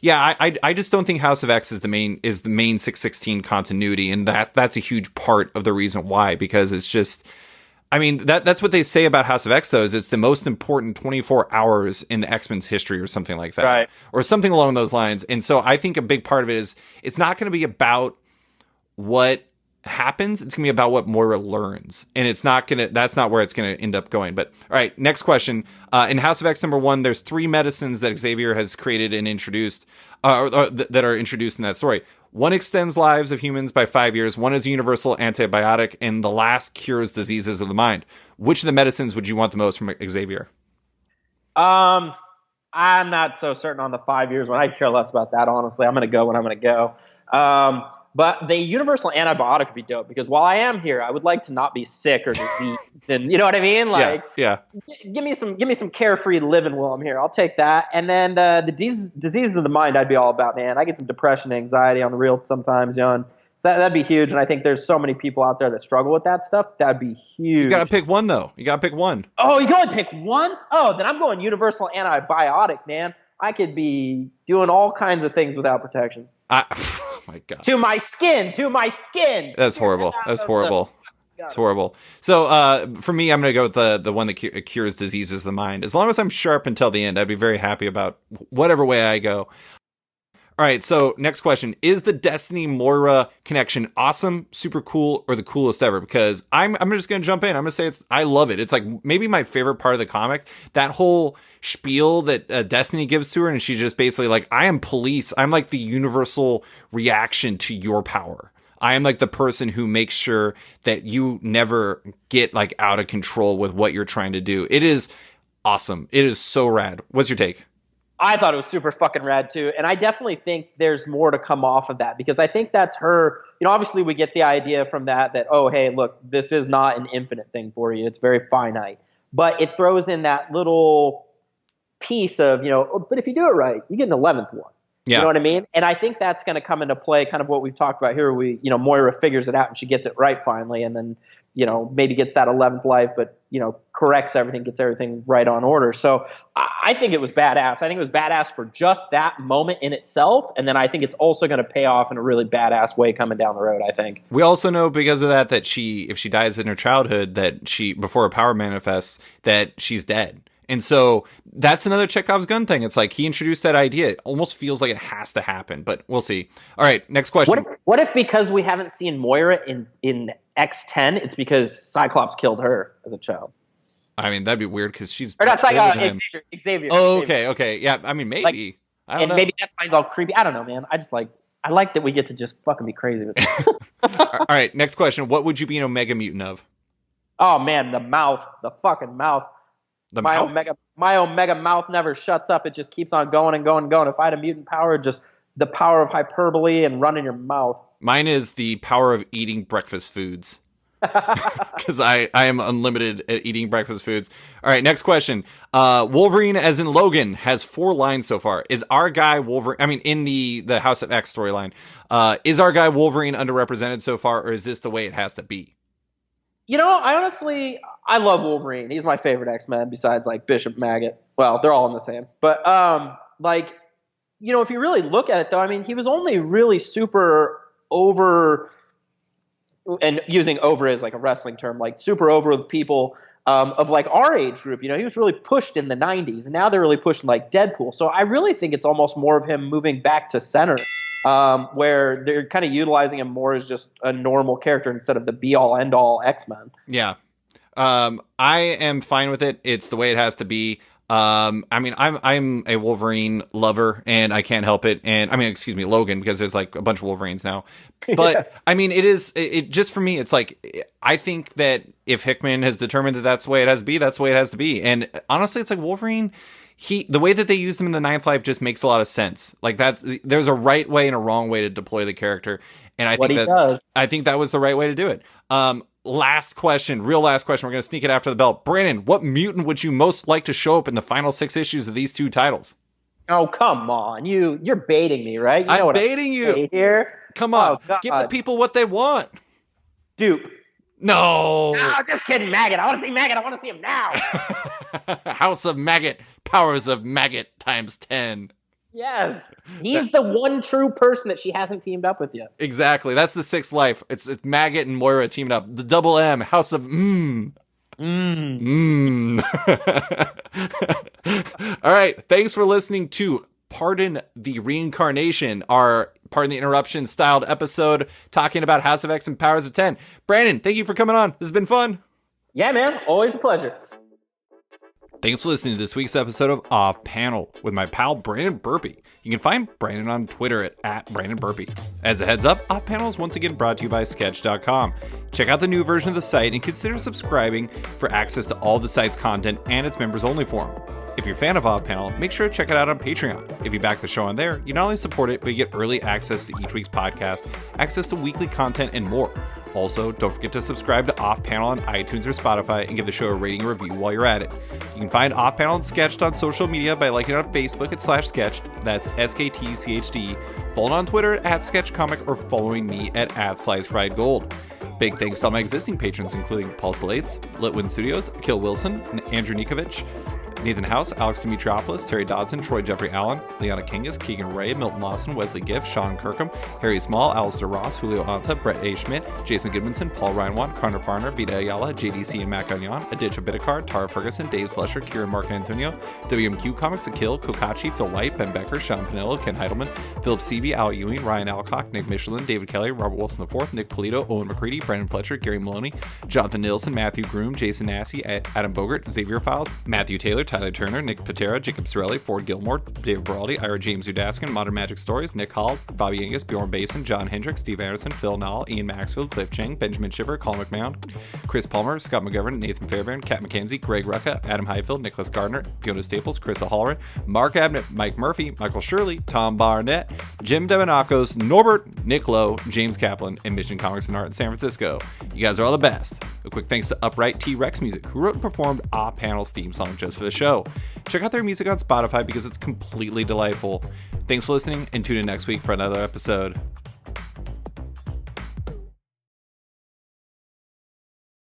[SPEAKER 2] yeah, I just don't think House of X is the main 616 continuity, and that's a huge part of the reason why, because it's just, I mean, that's what they say about House of X, though, is it's the most important 24 hours in the X-Men's history, or something like that.
[SPEAKER 1] Right.
[SPEAKER 2] Or something along those lines. And so I think a big part of it is, it's not going to be about what happens, it's going to be about what Moira learns. And that's not where it's going to end up going. But all right, next question. In House of X #1, there's 3 medicines that Xavier has created and introduced, that are introduced in that story. One extends lives of humans by 5 years. One is a universal antibiotic, and the last cures diseases of the mind. Which of the medicines would you want the most from Xavier?
[SPEAKER 1] I'm not so certain on the 5 years one. I care less about that, honestly. I'm going to go when I'm going to go. But the universal antibiotic would be dope, because while I am here, I would like to not be sick or diseased, and you know what I mean? Like,
[SPEAKER 2] yeah.
[SPEAKER 1] Give me some carefree living while I'm here. I'll take that. And then the diseases of the mind, I'd be all about, man. I get some depression, anxiety on the real sometimes, so that'd be huge. And I think there's so many people out there that struggle with that stuff. That'd be huge.
[SPEAKER 2] You got to pick one, though. You got to pick one.
[SPEAKER 1] Oh, you can only pick one? Oh, then I'm going universal antibiotic, man. I could be doing all kinds of things without protection.
[SPEAKER 2] Oh my God.
[SPEAKER 1] To my skin.
[SPEAKER 2] That's horrible. That's horrible. It's horrible. So for me, I'm going to go with the one that cures diseases of the mind. As long as I'm sharp until the end, I'd be very happy about whatever way I go. All right, so next question. Is the Destiny Moira connection awesome, super cool, or the coolest ever? Because I'm just going to jump in. I'm going to say I love it. It's like maybe my favorite part of the comic. That whole spiel that Destiny gives to her, and she's just basically like, I am police. I'm like the universal reaction to your power. I am like the person who makes sure that you never get like out of control with what you're trying to do. It is awesome. It is so rad. What's your take?
[SPEAKER 1] I thought it was super fucking rad too. And I definitely think there's more to come off of that, because I think that's her, obviously we get the idea from that, oh, hey, look, this is not an infinite thing for you. It's very finite. But it throws in that little piece of, but if you do it right, you get an 11th one.
[SPEAKER 2] Yeah.
[SPEAKER 1] You know what I mean? And I think that's going to come into play, kind of what we've talked about here. Moira figures it out and she gets it right finally. And then, maybe gets that 11th life, but, corrects everything, gets everything right on order. So I think it was badass. I think it was badass for just that moment in itself. And then I think it's also going to pay off in a really badass way coming down the road, I think.
[SPEAKER 2] We also know because of that if she dies in her childhood, that before her power manifests, that she's dead. And so that's another Chekhov's gun thing. It's like he introduced that idea. It almost feels like it has to happen, but we'll see. All right, next question.
[SPEAKER 1] What if because we haven't seen Moira in X10, it's because Cyclops killed her as a child?
[SPEAKER 2] I mean, that'd be weird because she's...
[SPEAKER 1] Or not Xavier.
[SPEAKER 2] Oh, okay. Yeah, I mean, maybe. I don't know.
[SPEAKER 1] Maybe that's why he's all creepy. I don't know, man. I like that we get to just fucking be crazy with it.
[SPEAKER 2] All right, next question. What would you be an Omega mutant of?
[SPEAKER 1] Oh, man, the mouth. The fucking mouth. My Omega mouth never shuts up. It just keeps on going and going and going. If I had a mutant power, just the power of hyperbole and running your mouth.
[SPEAKER 2] Mine is the power of eating breakfast foods. because I am unlimited at eating breakfast foods. All right, next question. Wolverine, as in Logan, has 4 lines so far. Is our guy Wolverine? I mean, in the House of X storyline, is our guy Wolverine underrepresented so far, or is this the way it has to be?
[SPEAKER 1] I love Wolverine. He's my favorite X-Men besides like Bishop Maggot. Well, they're all in the same. But if you really look at it though, I mean, he was only really super over, and using over as like a wrestling term, like super over with people of like our age group. He was really pushed in the 90s, and now they're really pushing like Deadpool. So I really think it's almost more of him moving back to center, where they're kind of utilizing him more as just a normal character instead of the be-all, end-all X-Men.
[SPEAKER 2] Yeah. I am fine with it. It's the way it has to be. I mean, I'm a Wolverine lover, and I can't help it. And I mean, excuse me, Logan, because there's like a bunch of Wolverines now. But yeah. I mean, it just for me, it's like, I think that if Hickman has determined that that's the way it has to be, that's the way it has to be. And honestly, it's like Wolverine, the way that they use him in the Ninth Life just makes a lot of sense. Like there's a right way and a wrong way to deploy the character. And I think that was the right way to do it. Last question. We're going to sneak it after the bell. Brandon, what mutant would you most like to show up in the final 6 issues of these 2 titles?
[SPEAKER 1] Oh, come on. You're baiting me, right?
[SPEAKER 2] I'm baiting you.
[SPEAKER 1] Here.
[SPEAKER 2] Come on. Give the people what they want.
[SPEAKER 1] Dupe.
[SPEAKER 2] No.
[SPEAKER 1] Oh, just kidding, Maggot. I want to see Maggot. I want to see him now.
[SPEAKER 2] House of Maggot. Powers of Maggot times 10.
[SPEAKER 1] Yes. He's the one true person that she hasn't teamed up with yet.
[SPEAKER 2] Exactly. That's the 6th life. It's Maggot and Moira teamed up. The double M. House of All right. Thanks for listening to Pardon the Reincarnation, our Pardon the Interruption styled episode talking about House of X and Powers of 10. Brandon, thank you for coming on. This has been fun.
[SPEAKER 1] Yeah, man. Always a pleasure.
[SPEAKER 2] Thanks for listening to this week's episode of Off Panel with my pal Brandon Burpee. You can find Brandon on Twitter at Brandon Burpee. As a heads up, Off Panel is once again brought to you by Sketch.com. Check out the new version of the site and consider subscribing for access to all the site's content and its members only forum. If you're a fan of Off Panel, make sure to check it out on Patreon. If you back the show on there, you not only support it, but you get early access to each week's podcast, access to weekly content, and more. Also, don't forget to subscribe to Off Panel on iTunes or Spotify and give the show a rating and review while you're at it. You can find Off Panel and Sketched on social media by liking it on Facebook at /Sketched. That's SKTCHD. Follow on Twitter at SketchComic or following me at @SliceFriedGold. Big thanks to all my existing patrons, including Paul Salates, Litwin Studios, Kill Wilson, Andrew Nikovich, Nathan House, Alex Dimitriopoulos, Terry Dodson, Troy Jeffrey Allen, Liana Kingus, Keegan Ray, Milton Lawson, Wesley Giff, Sean Kirkham, Harry Small, Alistair Ross, Julio Anta, Brett A. Schmidt, Jason Goodmanson, Paul Reinwand, Connor Farner, Vita Ayala, JDC and Mac Gagnon, Aditya Bidikar, Tara Ferguson, Dave Slusher, Kieran Mark Antonio, WMQ Comics, Akil, Kokachi, Phil White, Ben Becker, Sean Pinello, Ken Heidelman, Philip Seavey, Al Ewing, Ryan Alcock, Nick Michelin, David Kelly, Robert Wilson IV, Nick Polito, Owen McCready, Brandon Fletcher, Gary Maloney, Jonathan Nilsson, Matthew Groom, Jason Massey, Adam Bogert, Xavier Files, Matthew Taylor, Tyler Turner, Nick Patera, Jacob Sorelli, Ford Gilmore, David Baraldi, Ira James Udaskin, Modern Magic Stories, Nick Hall, Bobby Angus, Bjorn Basin, John Hendricks, Steve Anderson, Phil Nall, Ian Maxfield, Cliff Chang, Benjamin Chipper, Colin McMahon, Chris Palmer, Scott McGovern, Nathan Fairbairn, Kat McKenzie, Greg Rucka, Adam Highfield, Nicholas Gardner, Fiona Staples, Chris O'Halloran, Mark Abnett, Mike Murphy, Michael Shirley, Tom Barnett, Jim Demonakos, Norbert, Nick Lowe, James Kaplan, and Mission Comics and Art in San Francisco. You guys are all the best. A quick thanks to Upright T-Rex Music, who wrote and performed Off Panel's theme song just for the show. Check out their music on Spotify because it's completely delightful. Thanks for listening, and tune in next week for another episode.